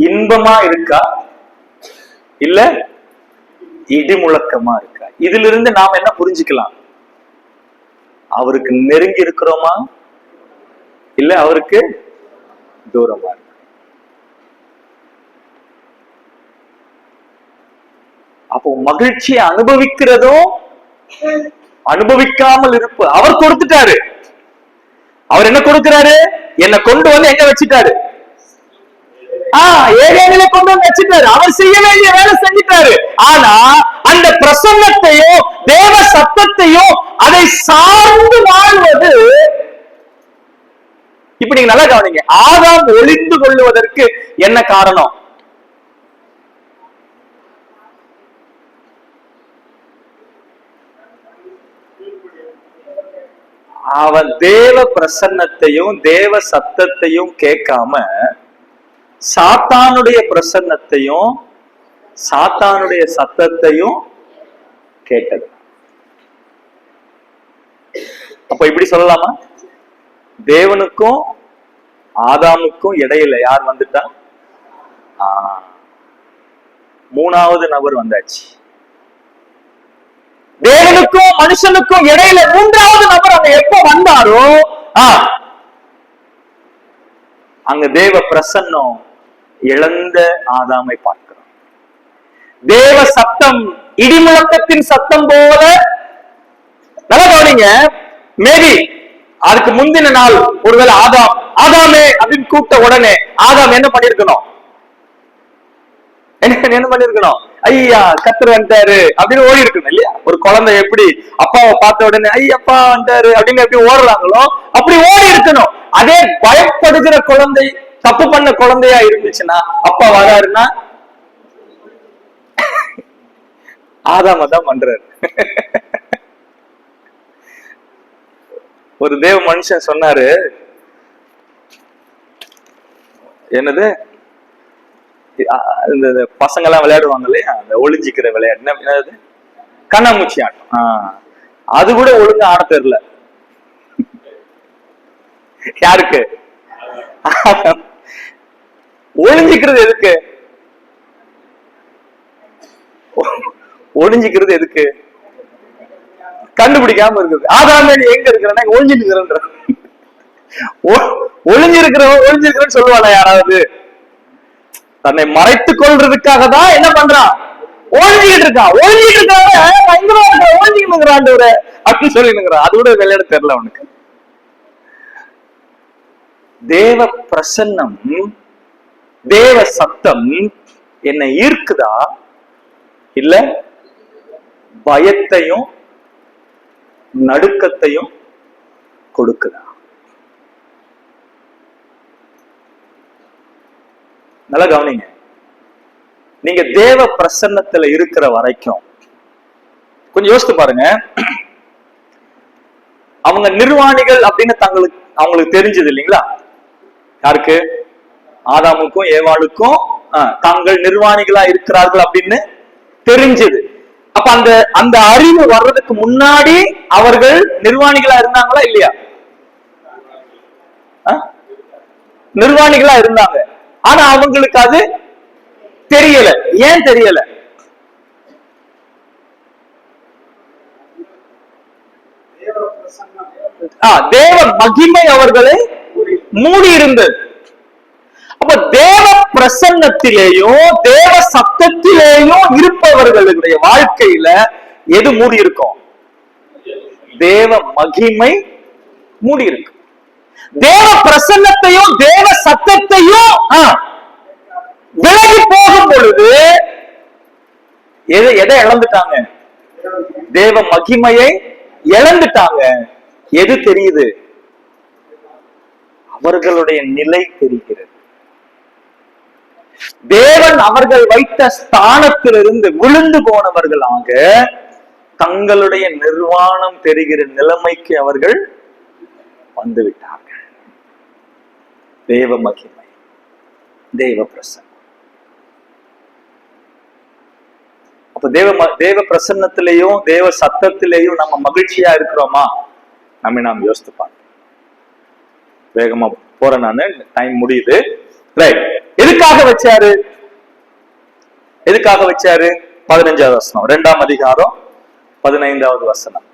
இன்பமா இருக்கா இல்ல இடிமுழக்கமா இருக்கா? இதுல இருந்து நாம என்ன புரிஞ்சுக்கலாம்? அவருக்கு நெருங்கி இருக்கிறோமா இல்ல அவருக்கு தூரமா இருக்கு? அப்போ மகிழ்ச்சியை அனுபவிக்கிறதும் அனுபவிக்காமல் இருப்பு அவர் கொடுத்துட்டாரு. அவர் என்ன கொடுக்கிறாரு? என்னை கொண்டு வந்து எங்க வச்சுட்டாரு? ஏரியாவில கொண்டு வந்து வச்சுட்டாரு. அவர் செய்ய வேண்டிய வேலை செஞ்சுட்டாரு. ஆனா அந்த பிரசன்னத்தையும் தேவ சத்தத்தையும் அதை சார்ந்து வாழ்வது, இப்ப நீங்க நல்லா கவனிங்க. ஆதாம் ஒளிந்து கொள்ளுவதற்கு என்ன காரணம்? அவன் தேவ பிரசன்னத்தையும் தேவ சத்தத்தையும் கேட்காம சாத்தானுடைய பிரசன்னத்தையும் சாத்தானுடைய சத்தத்தையும் கேட்டது. அப்ப இப்படி சொல்லலாமா? தேவனுக்கும் ஆதாமுக்கும் இடையில யார் வந்துட்டா? மூணாவது நபர் வந்தாச்சு. தேவனுக்கும் மனுஷனுக்கும் இடையில மூன்றாவது நபர் அங்க எப்ப வந்தாரோ அங்க தேவ பிரசன்னம் இழந்த ஆதாமை பார்க்கிறோம். தேவ சத்தம் இடிமுழக்கத்தின் சத்தம் போல. நல்லா கவனிங்க. மேபி அதுக்கு முந்தின நாள் ஒருவேளை ஆதாமே அப்படின்னு கூப்பிட்ட உடனே ஆதாம் என்ன பண்ணிருக்கணும்? என்ன பண்ணிருக்கணும்? ஐயா கத்தர் வந்துட்டாரு அப்படின்னு ஓடி இருக்கணும் இல்லையா? ஒரு குழந்தை எப்படி அப்பாவை பார்த்த உடனே ஐயப்பா வந்துட்டாரு அப்படின்னு எப்படி ஓடுறாங்களோ அப்படி ஓடி இருக்கணும். அதே பயப்படுகிற குழந்தை, தப்பு பண்ண குழந்தையா இருந்துச்சுன்னா அப்பா வராருன்னா ஆதாம தான் பண்றாரு. ஒரு தேவ மனுஷன் சொன்னாரு, என்னது இந்த பசங்க எல்லாம் விளையாடுவாங்க இல்லையா, அந்த ஒளிஞ்சிக்கிற விளையாட்டு, என்னது கண்ணாமூச்சி ஆட்டம். அது கூட ஒழுங்கா ஆட தெரியல யாருக்கு? ஒளிஞ்சிக்கிறது எதுக்கு? ஒளிஞ்சிக்கிறது எதுக்கு? கண்டுபிடிக்காம இருக்குது. ஆதாமே எங்க இருக்கிறேன்னா ஒளிஞ்சிட்டு இருக்கிறேன்ற. ஒளிஞ்சிருக்கிறேன்னு சொல்லுவானா யாராவது? தன்னை மறைத்துக் கொள்றதுக்காக தான் என்ன பண்றான்? ஒழிஞ்சிக்கிட்டு இருக்கான். ஒழிஞ்சிட்டு இருக்காங்க பயங்கரமா இருக்க ஒழிஞ்சிக்கிறான் அப்படின்னு சொல்லினுங்கிறான். அது கூட விளையாட தெரியல அவனுக்கு. தேவ பிரசன்னம், தேவ சத்தம் என்னை ஈர்க்குதா இல்ல பயத்தையும் நடுக்கத்தையும் கொடுக்குதா? நல்லா கவனிங்க. நீங்க தேவ பிரசன்னத்துல இருக்கிற வரைக்கும் கொஞ்சம் யோசித்து பாருங்க. அவங்க நிர்வாணிகள் அப்படின்னு அவங்களுக்கு தெரிஞ்சது இல்லைங்களா? யாருக்கு? ஆதாமுக்கும் ஏவாளுக்கும் தாங்கள் நிர்வாணிகளா இருக்கிறார்கள் அப்படின்னு தெரிஞ்சது. அப்ப அந்த அறிவு வர்றதுக்கு முன்னாடி அவர்கள் நிர்வாணிகளா இருந்தாங்களா இல்லையா? நிர்வாணிகளா இருந்தாங்க. ஆனா அவங்களுக்கு அது தெரியல. ஏன் தெரியல? தேவ மகிமை அவர்களை மூடி இருந்தது. அப்ப தேவ பிரசன்னத்திலேயும் தேவ சத்தத்திலேயும் இருப்பவர்களுடைய வாழ்க்கையில எது மூடி இருக்கும்? தேவ மகிமை மூடி இருக்கு. தேவ பிரசன்னத்தையும் தேவ சத்தத்தையும் விலகி போகும் பொழுது எதை இழந்துட்டாங்க? தேவ மகிமையை இழந்துட்டாங்க. எது தெரியுது? அவர்களுடைய நிலை தெரிகிறது. தேவன் அவர்கள் வைத்த ஸ்தானத்திலிருந்து விழுந்து போனவர்களாக தங்களுடைய நிர்வாணம் தெரிகிற நிலைமைக்கு அவர்கள் வந்துவிட்டார்கள். தேவ மகிமை, தேவ பிரசன்னம். அப்ப தேவ பிரசன்னத்திலேயும் தேவ சத்தத்திலேயும் நம்ம மகிழ்ச்சியா இருக்கிறோமா? நாம் யோசித்து பார்ப்போம். வேகமா போறேன் நானு, டைம் முடியுது. ரைட், எதுக்காக வச்சாரு? எதுக்காக வச்சாரு? 15வது வசனம், 2ஆம் அதிகாரம் 15வது வசனம்.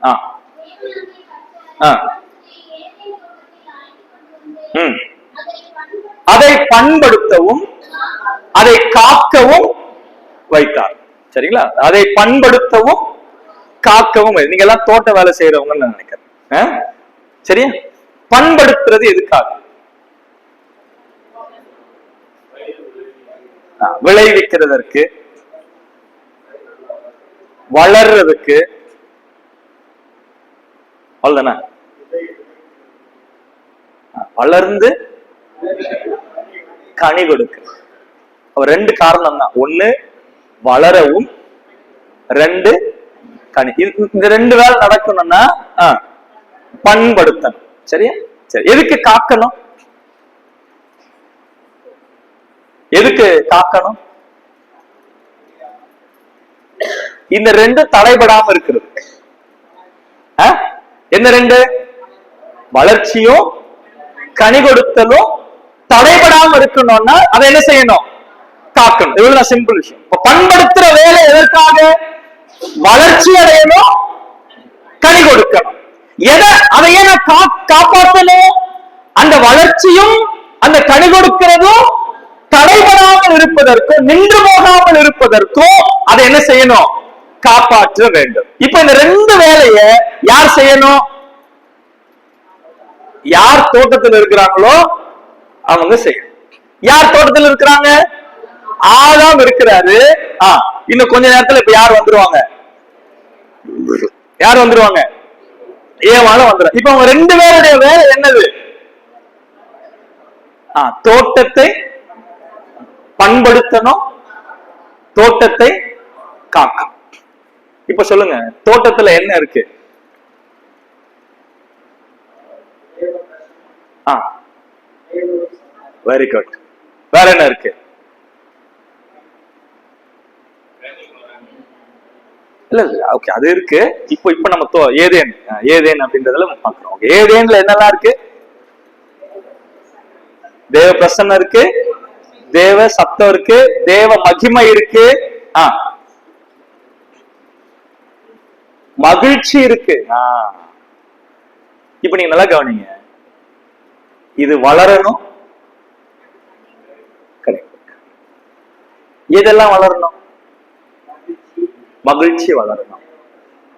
அதை பண்படுத்தவும் அதை காக்கவும் வைத்தார். சரிங்களா? அதை பண்படுத்தவும் காக்கவும். நீங்க எல்லாம் தோட்ட வேலை செய்யறவங்கன்னு நான் நினைக்கிறேன். சரியா? பண்படுத்துறது எதுக்காக? விளைவிக்கிறதற்கு, வளர்றதுக்கு. அவ்வளவுதானே? வளர்ந்து கனி கொடுக்க. ரெண்டு காரணம் தான். ஒண்ணு வளரவும், ரெண்டு கனி. இந்த ரெண்டு வேலை நடக்கணும்னா பண்படுத்தணும். சரியா? சரி, எதுக்கு காக்கணும்? எதுக்கு காக்கணும்? இந்த ரெண்டு தடைபடாம இருக்கிறது. என்ன ரெண்டு? வளர்ச்சியும் கனி கொடுத்தலும் தடைபடாம இருக்கணும்னா அதை என்ன செய்யணும்? காக்கணும். இவ்வளவு சிம்பிள் விஷயம். பண்படுத்துற வேலை எதற்காக? வளர்ச்சி அடையணும், கனி கொடுக்கணும். அதை ஏன் காப்பாற்றணும்? அந்த வளர்ச்சியும் அந்த கனி கொடுக்கிறதும் தடைபடாமல் இருப்பதற்கும், நின்று போகாமல் இருப்பதற்கும் அதை என்ன செய்யணும்? காப்பாற்ற வேண்டும். இப்ப இந்த ரெண்டு வேலைய யார் செய்யணும்? யார் தோட்டத்தில் இருக்கிறாங்களோ அவங்க செய்யணும். யார் தோட்டத்தில் இருக்கிறாங்க? ஆதாம் இருக்கிறாரு. இன்னும் கொஞ்ச நேரத்துல இப்ப யார் வந்துருவாங்க? யார் வந்துருவாங்க? ஏவாளும் வந்துடும். இப்ப அவங்க ரெண்டு பேருடைய வேலை என்னது? தோட்டத்தை பண்படுத்தணும், தோட்டத்தை காக்கணும். இப்ப சொல்லுங்க, தோட்டத்துல என்ன இருக்கு? Very good. வேற என்ன இருக்கு? இல்ல ஓகே, அது இருக்கு. இப்ப நம்ம ஏதேன் அப்படின்றதுல பாக்குறோம். ஏதேன்ல என்னெல்லாம் இருக்கு? தேவ பிரசன்னம் இருக்கு, தேவ சத்தம் இருக்கு, தேவ மகிமை இருக்கு, மகிழ்ச்சி இருக்கு. இப்ப நீங்க நல்லா கவனிங்க. இது வளரணும், எதெல்லாம் வளரணும்? மகிழ்ச்சி வளரணும்,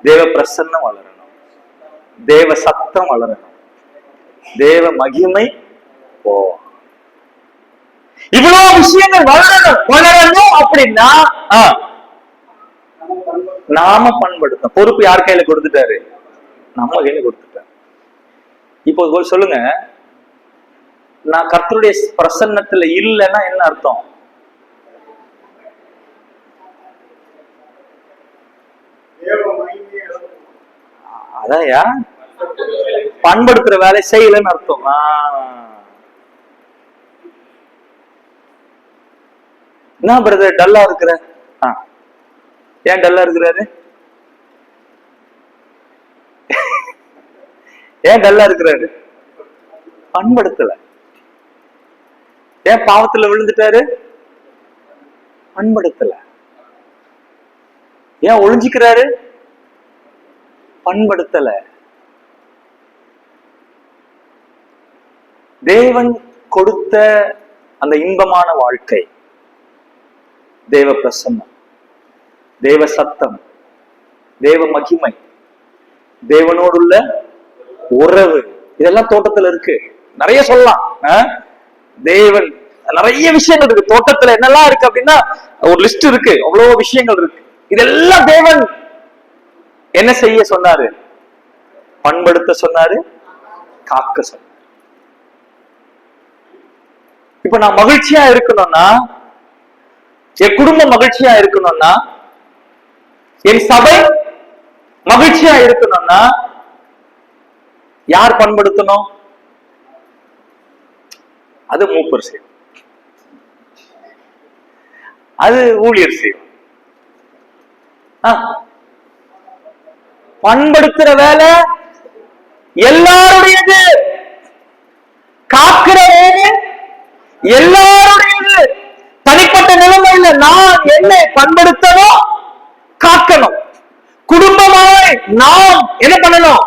தேவ பிரசன்னம் வளரணும், தேவ சத்தம் வளரணும், தேவ மகிமை. இவ்வளவு விஷயங்கள் வளரணும் அப்படின்னா நாம பண்படுத்தணும். பொறுப்பு யார் கையில கொடுத்துட்டாரு? நம்ம கையில கொடுத்துட்டாரு. இப்போ சொல்லுங்க, நான் கர்த்தருடைய பிரசன்னத்துல இல்லைன்னா என்ன அர்த்தம்? அதான்யா, பண்படுத்துற வேலை செய்யலன்னு அர்த்தம். என்ன பிரதர் டல்லா இருக்கிற? ஏன் டல்லா இருக்கிறாரு? ஏன் டல்லா இருக்கிறாரு? பண்படுத்தல. ஏன் பாவத்துல விழுந்துட்டாரு? பண்படுத்தல. ஏன் ஒளிஞ்சிக்கிறாரு? பண்படுத்தல. தேவன் கொடுத்த அந்த இன்பமான வாழ்க்கை, தேவ பிரசன்னம், தேவ சத்தம், தேவ மகிமை, தேவனோடுள்ள உறவு, இதெல்லாம் தோட்டத்துல இருக்கு. நிறைய சொல்லலாம். தேவன் நிறைய விஷயங்கள் இருக்கு தோட்டத்துல. என்னெல்லாம் இருக்கு அப்படின்னா ஒரு லிஸ்ட் இருக்கு, அவ்வளவு விஷயங்கள் இருக்கு. இதெல்லாம் தேவன் என்ன செய்ய சொன்னாரு? பண்படுத்த சொன்னாரு, காக்க சொன்னாரு. இப்ப நான் மகிழ்ச்சியா இருக்கணும்னா, என் குடும்பம் மகிழ்ச்சியா இருக்கணும்னா, என் சபை மகிழ்ச்சியா இருக்கணும்னா யார் பண்படுத்தணும்? அது மூப்பர் செய்யும், அது ஊழியர் செய்யும். பண்படுத்துற வேலை எல்லாருடையது. எல்லாருடையது. தனிப்பட்ட நிலைமையில நான் என்னை பண்படுத்தணும், காக்கணும். குடும்பமாய் நாம் என்ன பண்ணணும்?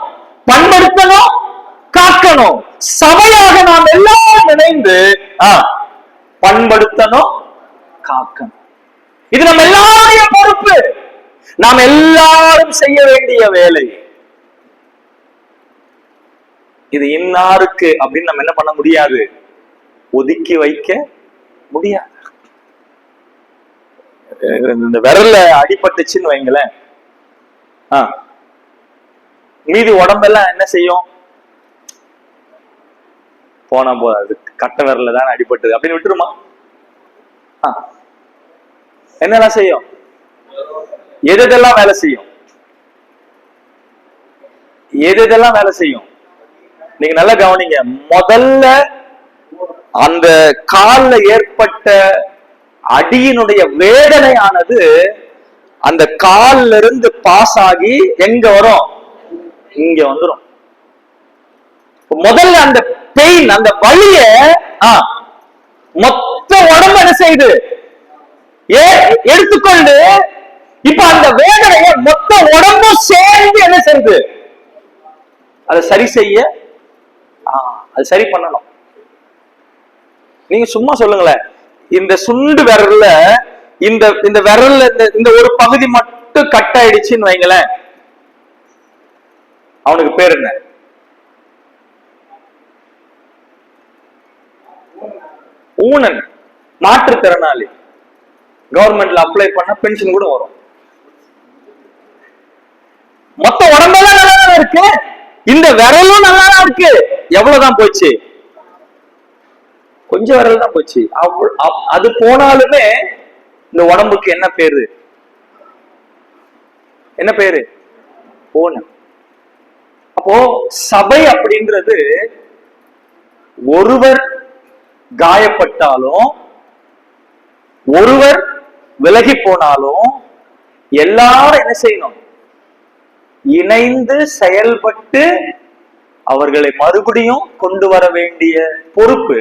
பண்படுத்தணும், காக்கணும். சபையாக நாம் எல்லாம் இணைந்து பண்படுத்தணும், காக்கணும். இது நம்ம எல்லாருடைய பொறுப்பு. நாம் எல்லாரும் செய்ய வேண்டிய வேலை இது. இன்னாருக்கு அப்படின்னு நம்ம என்ன பண்ண முடியாது? ஒதுக்கி வைக்க முடியாது. இந்த விரல்ல அடிபட்டுச்சுன்னு வைங்களேன், மீதி உடம்பெல்லாம் என்ன செய்யும்? போனா போதாது, கட்ட விரல்ல தான் அடிபட்டது அப்படின்னு விட்டுருமா? என்னெல்லாம் செய்யும்? எதெல்லாம் வேலை செய்யும்? எதெல்லாம் வேலை செய்யும்? நீங்க நல்லா கவனிங்க. முதல்ல அந்த கால்ல ஏற்பட்ட அடியினுடைய வேதனையானது அந்த கால்ல இருந்து பாஸ் ஆகி எங்க வரும்? இங்க வந்துடும். முதல்ல அந்த பெயின், அந்த வலிய மொத்த உடம்பு என்ன செய்யுது? எடுத்துக்கொண்டு இப்ப அந்த வேதனையை மொத்த உடம்பும் சேர்ந்து என்ன செய்யுது? அதை சரி செய்ய, அது சரி பண்ணணும். நீங்க சும்மா சொல்லுங்களேன், இந்த சுண்டு விரல்ல இந்த விரல்ல இந்த ஒரு பகுதி மட்டும் கட் ஆயிடுச்சுன்னு வைங்களேன், அவனுக்கு பேர் என்ன? ஊனன், மாற்றுத்திறனாளி. கவர்மெண்ட்ல அப்ளை பண்ண பென்ஷன் கூட வரும். மொத்த உடம்பெல்லாம் நல்லா இருக்கு, இந்த விரலும் நல்லா இருக்கு. எவ்வளவுதான் போச்சு? கொஞ்சம் விரல் தான் போச்சு. அது போனாலுமே இந்த உடம்புக்கு என்ன பேரு? என்ன பேரு? ஊனம். அப்போ சபை அப்படின்றது ஒருவர் காயப்பட்டாலும், ஒருவர் விலகி போனாலும் எல்லாரும் என்ன செய்யணும்? இணைந்து செயல்பட்டு அவர்களை மறுபடியும் கொண்டு வர வேண்டிய பொறுப்பு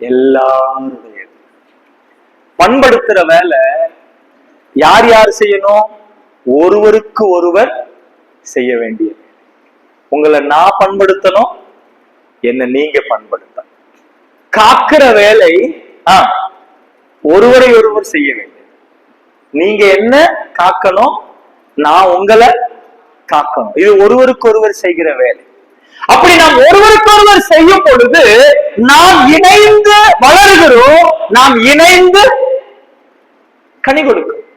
எல்லாருடைய. பண்படுத்துற வேலை யார் யார் செய்யணும்? ஒருவருக்கு ஒருவர் செய்ய வேண்டிய. உங்களை நான் பண்படுத்தணும், என்ன நீங்க பண்படுத்தணும். காக்கிற வேலை ஒருவரை ஒருவர் செய்ய வேண்டும். நீங்க என்ன காக்கணும், நான் உங்களை காக்கணும். இது ஒருவருக்கு ஒருவர் செய்கிற வேலை. அப்படி நாம் ஒருவருக்கு ஒருவர் செய்யும் பொழுது நாம் இணைந்து வளர்கிறோம், நாம் இணைந்து கனி கொடுக்கிறோம்.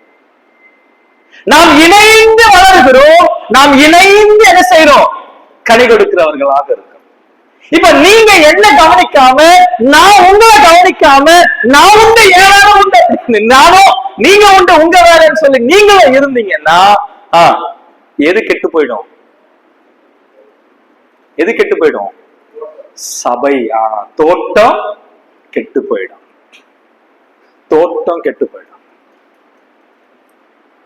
நாம் இணைந்து வளர்கிறோம், நாம் இணைந்து என்ன செய்யறோம்? கனி கொடுக்கிறவர்களாக இருக்கிறோம். இப்ப நீங்க என்ன கவனிக்காம, நான் உங்களை கவனிக்காம, நான் உண்டு ஏழான உண்டு, நானும் நீங்க உண்டு உங்க வேலைன்னு சொல்லி நீங்களும் இருந்தீங்கன்னா எது கெட்டு போயிடும்? எது கெட்டு போயிடும்? சபை, தோட்டம் கெட்டு போயிடும். தோட்டம் கெட்டு போயிடும்.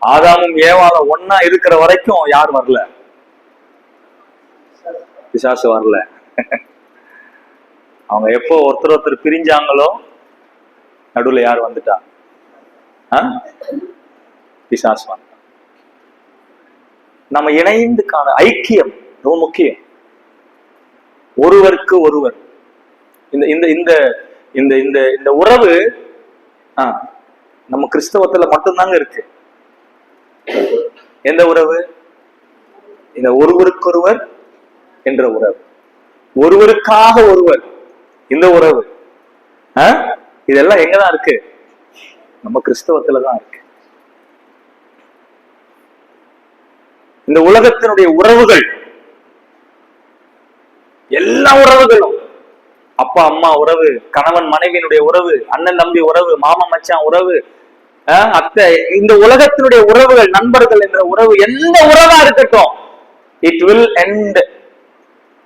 ஆதாமும் ஏவாளும் ஒன்னா இருக்கிற வரைக்கும் யார் வரல? பிசாசு வரல. அவங்க எப்போ ஒருத்தர் ஒருத்தர் பிரிஞ்சாங்களோ நடுவுல யார் வந்துட்டா? பிசாசு வந்தா. நம்ம இணைந்து காண ஐக்கியம் ரொம்ப முக்கியம். ஒருவருக்கு ஒருவர் இந்த இந்த இந்த இந்த இந்த இந்த உறவு நம்ம கிறிஸ்தவத்துல மட்டும்தாங்க இருக்கு. எந்த உறவு? இந்த ஒருவருக்கொருவர் என்ற உறவு, ஒருவருக்காக ஒருவர், இந்த உறவு. இதெல்லாம் எங்கதான் இருக்கு? நம்ம கிறிஸ்தவத்துலதான் இருக்கு. இந்த உலகத்தினுடைய உறவுகள், எல்லா உறவுகளும், அப்பா அம்மா உறவு, கணவன் மனைவியினுடைய உறவு, அண்ணன் தம்பி உறவு, மாமா மச்சான் உறவு, அத்தை, இந்த உலகத்தினுடைய உறவுகள், நண்பர்கள் என்ற உறவு, எந்த உறவா இருக்கட்டும், it will end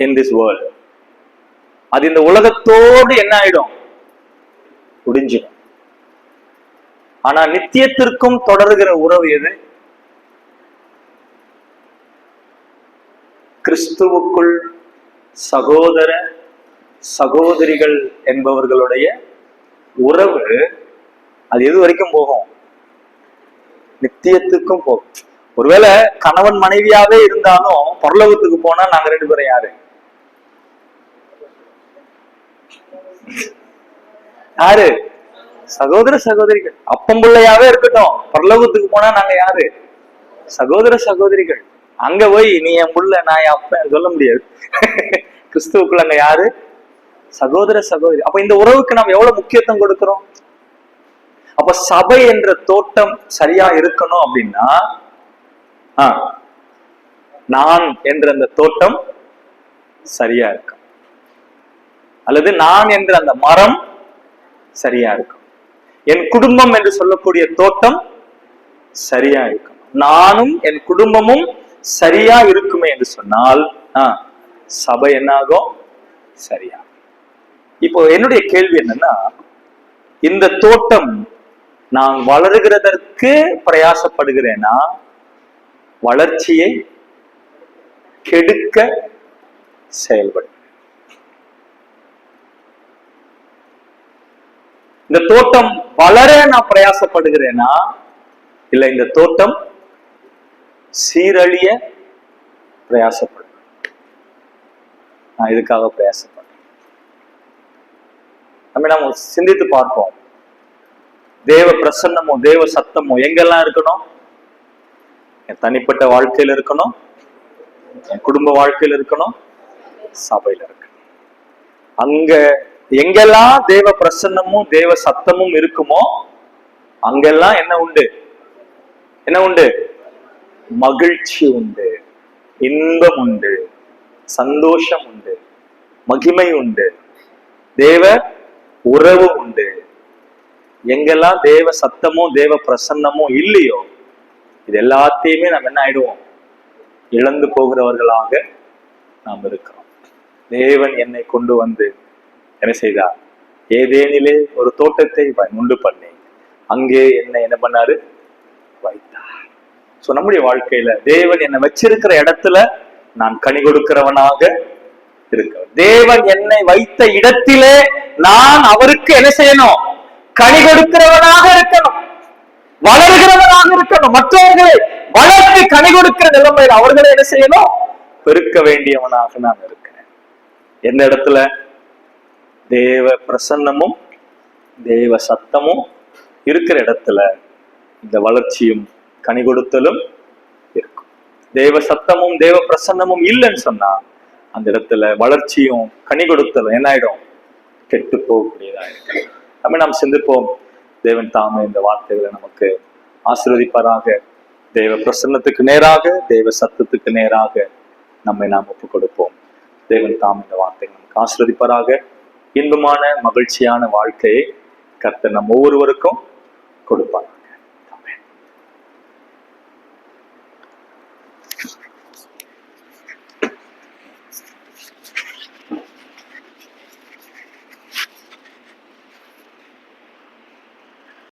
in this world. அது இந்த உலகத்தோடு என்ன ஆயிடும்? முடிஞ்சிடும். ஆனா நித்தியத்திற்கும் தொடர்கிற உறவு எது? கிறிஸ்துவுக்குள் சகோதர சகோதரிகள் என்பவர்களுடைய உறவு அது எது வரைக்கும் போகும்? நித்தியத்துக்கும் போகும். ஒருவேளை கணவன் மனைவியாவே இருந்தாலும் பரலோகத்துக்கு போனா நாங்க 2 பேரும் யாரு? யாரு? சகோதர சகோதரிகள். அப்பம் பிள்ளையாவே இருக்கட்டும், பரலோகத்துக்கு போனா நாங்க யாரு? சகோதர சகோதரிகள். அங்க போய் நீ என் புள்ள நான் என் அப்பன் சொல்ல முடியாது. கிறிஸ்துவுக்குள்ள அங்க யாரு? சகோதர சகோதரி. அப்ப இந்த உறவுக்கு நாம் எவ்வளவு முக்கியத்துவம் கொடுக்கிறோம்? அப்ப சபை என்ற தோட்டம் சரியா இருக்கணும் அப்படின்னா நான் என்ற அந்த தோட்டம் சரியா இருக்கும், அல்லது நான் என்ற அந்த மரம் சரியா இருக்கும், என் குடும்பம் என்று சொல்லக்கூடிய தோட்டம் சரியா இருக்கும், நானும் என் குடும்பமும் சரியா இருக்குமே என்று சொன்னால் சபை என்னாகும்? சரியா. இப்போ என்னுடைய கேள்வி என்னன்னா, இந்த தோட்டம் நான் வளருகிறதற்கு பிரயாசப்படுகிறேனா, வளர்ச்சியை கெடுக்க செயல்படும்? இந்த தோட்டம் வளர நான் பிரயாசப்படுகிறேனா, இல்ல இந்த தோட்டம் சீரழிய பிரயாசப்படும்? நான் இதுக்காக பிரயாசப்படுறேன். நம்ம சிந்தித்து பார்ப்போம். தேவ பிரசன்னமோ தேவ சத்தமோ எங்கெல்லாம் இருக்கணும்? என் தனிப்பட்ட வாழ்க்கையில இருக்கணும், என் குடும்ப வாழ்க்கையில இருக்கணும், சபையில இருக்கணும். அங்க எங்கெல்லாம் தேவ பிரசன்னமும் தேவ சத்தமும் இருக்குமோ அங்கெல்லாம் என்ன உண்டு? என்ன உண்டு? மகிழ்ச்சி உண்டு, இன்பம் உண்டு, சந்தோஷம் உண்டு, மகிமை உண்டு, தேவ உறவு உண்டு. எங்கெல்லாம் தேவ சத்தமும் தேவ பிரசன்னமும் இல்லையோ இது எல்லாத்தையுமே நாம் என்ன ஆயிடுவோம்? இழந்து போகிறவர்களாக நாம் இருக்கிறோம். தேவன் என்னை கொண்டு வந்து என்ன செய்தார்? ஏதேனிலே ஒரு தோட்டத்தை உண்டு பண்ணி அங்கே என்ன பண்ணாரு? வைத்தார். சோ நம்முடைய வாழ்க்கையில தேவன் என்னை வச்சிருக்கிற இடத்துல நான் கனி கொடுக்கிறவனாக இருக்கிறேன். தேவன் என்னை வைத்த இடத்திலே நான் அவருக்கு என்ன செய்யணும்? கனி கொடுக்கிறவனாக இருக்கணும், வளர்கிறவனாக இருக்கணும். மற்றவர்களை வளர்த்து கனி கொடுக்கிற நிலைமையில் அவர்களை என்ன செய்யணும்? பெருக்க வேண்டியவனாக நான் இருக்கிறேன். எந்த இடத்துல? தேவ பிரசன்னமும் தேவ சத்தமும் இருக்கிற இடத்துல இந்த வளர்ச்சியும் கனி கொடுத்தலும் இருக்கும். தேவ சத்தமும் தேவ பிரசன்னமும் இல்லைன்னு சொன்னா அந்த இடத்துல வளர்ச்சியும் கனி கொடுத்தலும் என்ன ஆயிடும்? கெட்டு போகக்கூடியதா இருக்கு. நாம் சிந்திப்போம். தேவன் தாமே இந்த வார்த்தைகளை நமக்கு ஆசீர்வதிப்பாராக. தேவ பிரசன்னத்துக்கு நேராக தேவ சத்தத்துக்கு நேராக நம்மை நாம் ஒப்புக் கொடுப்போம். தேவன் தாமே இந்த வார்த்தைகளை நமக்கு ஆசீர்வதிப்பாராக. இன்பமான மகிழ்ச்சியான வாழ்க்கையை கர்த்தர் நம் ஒவ்வொருவருக்கும் கொடுப்பார்.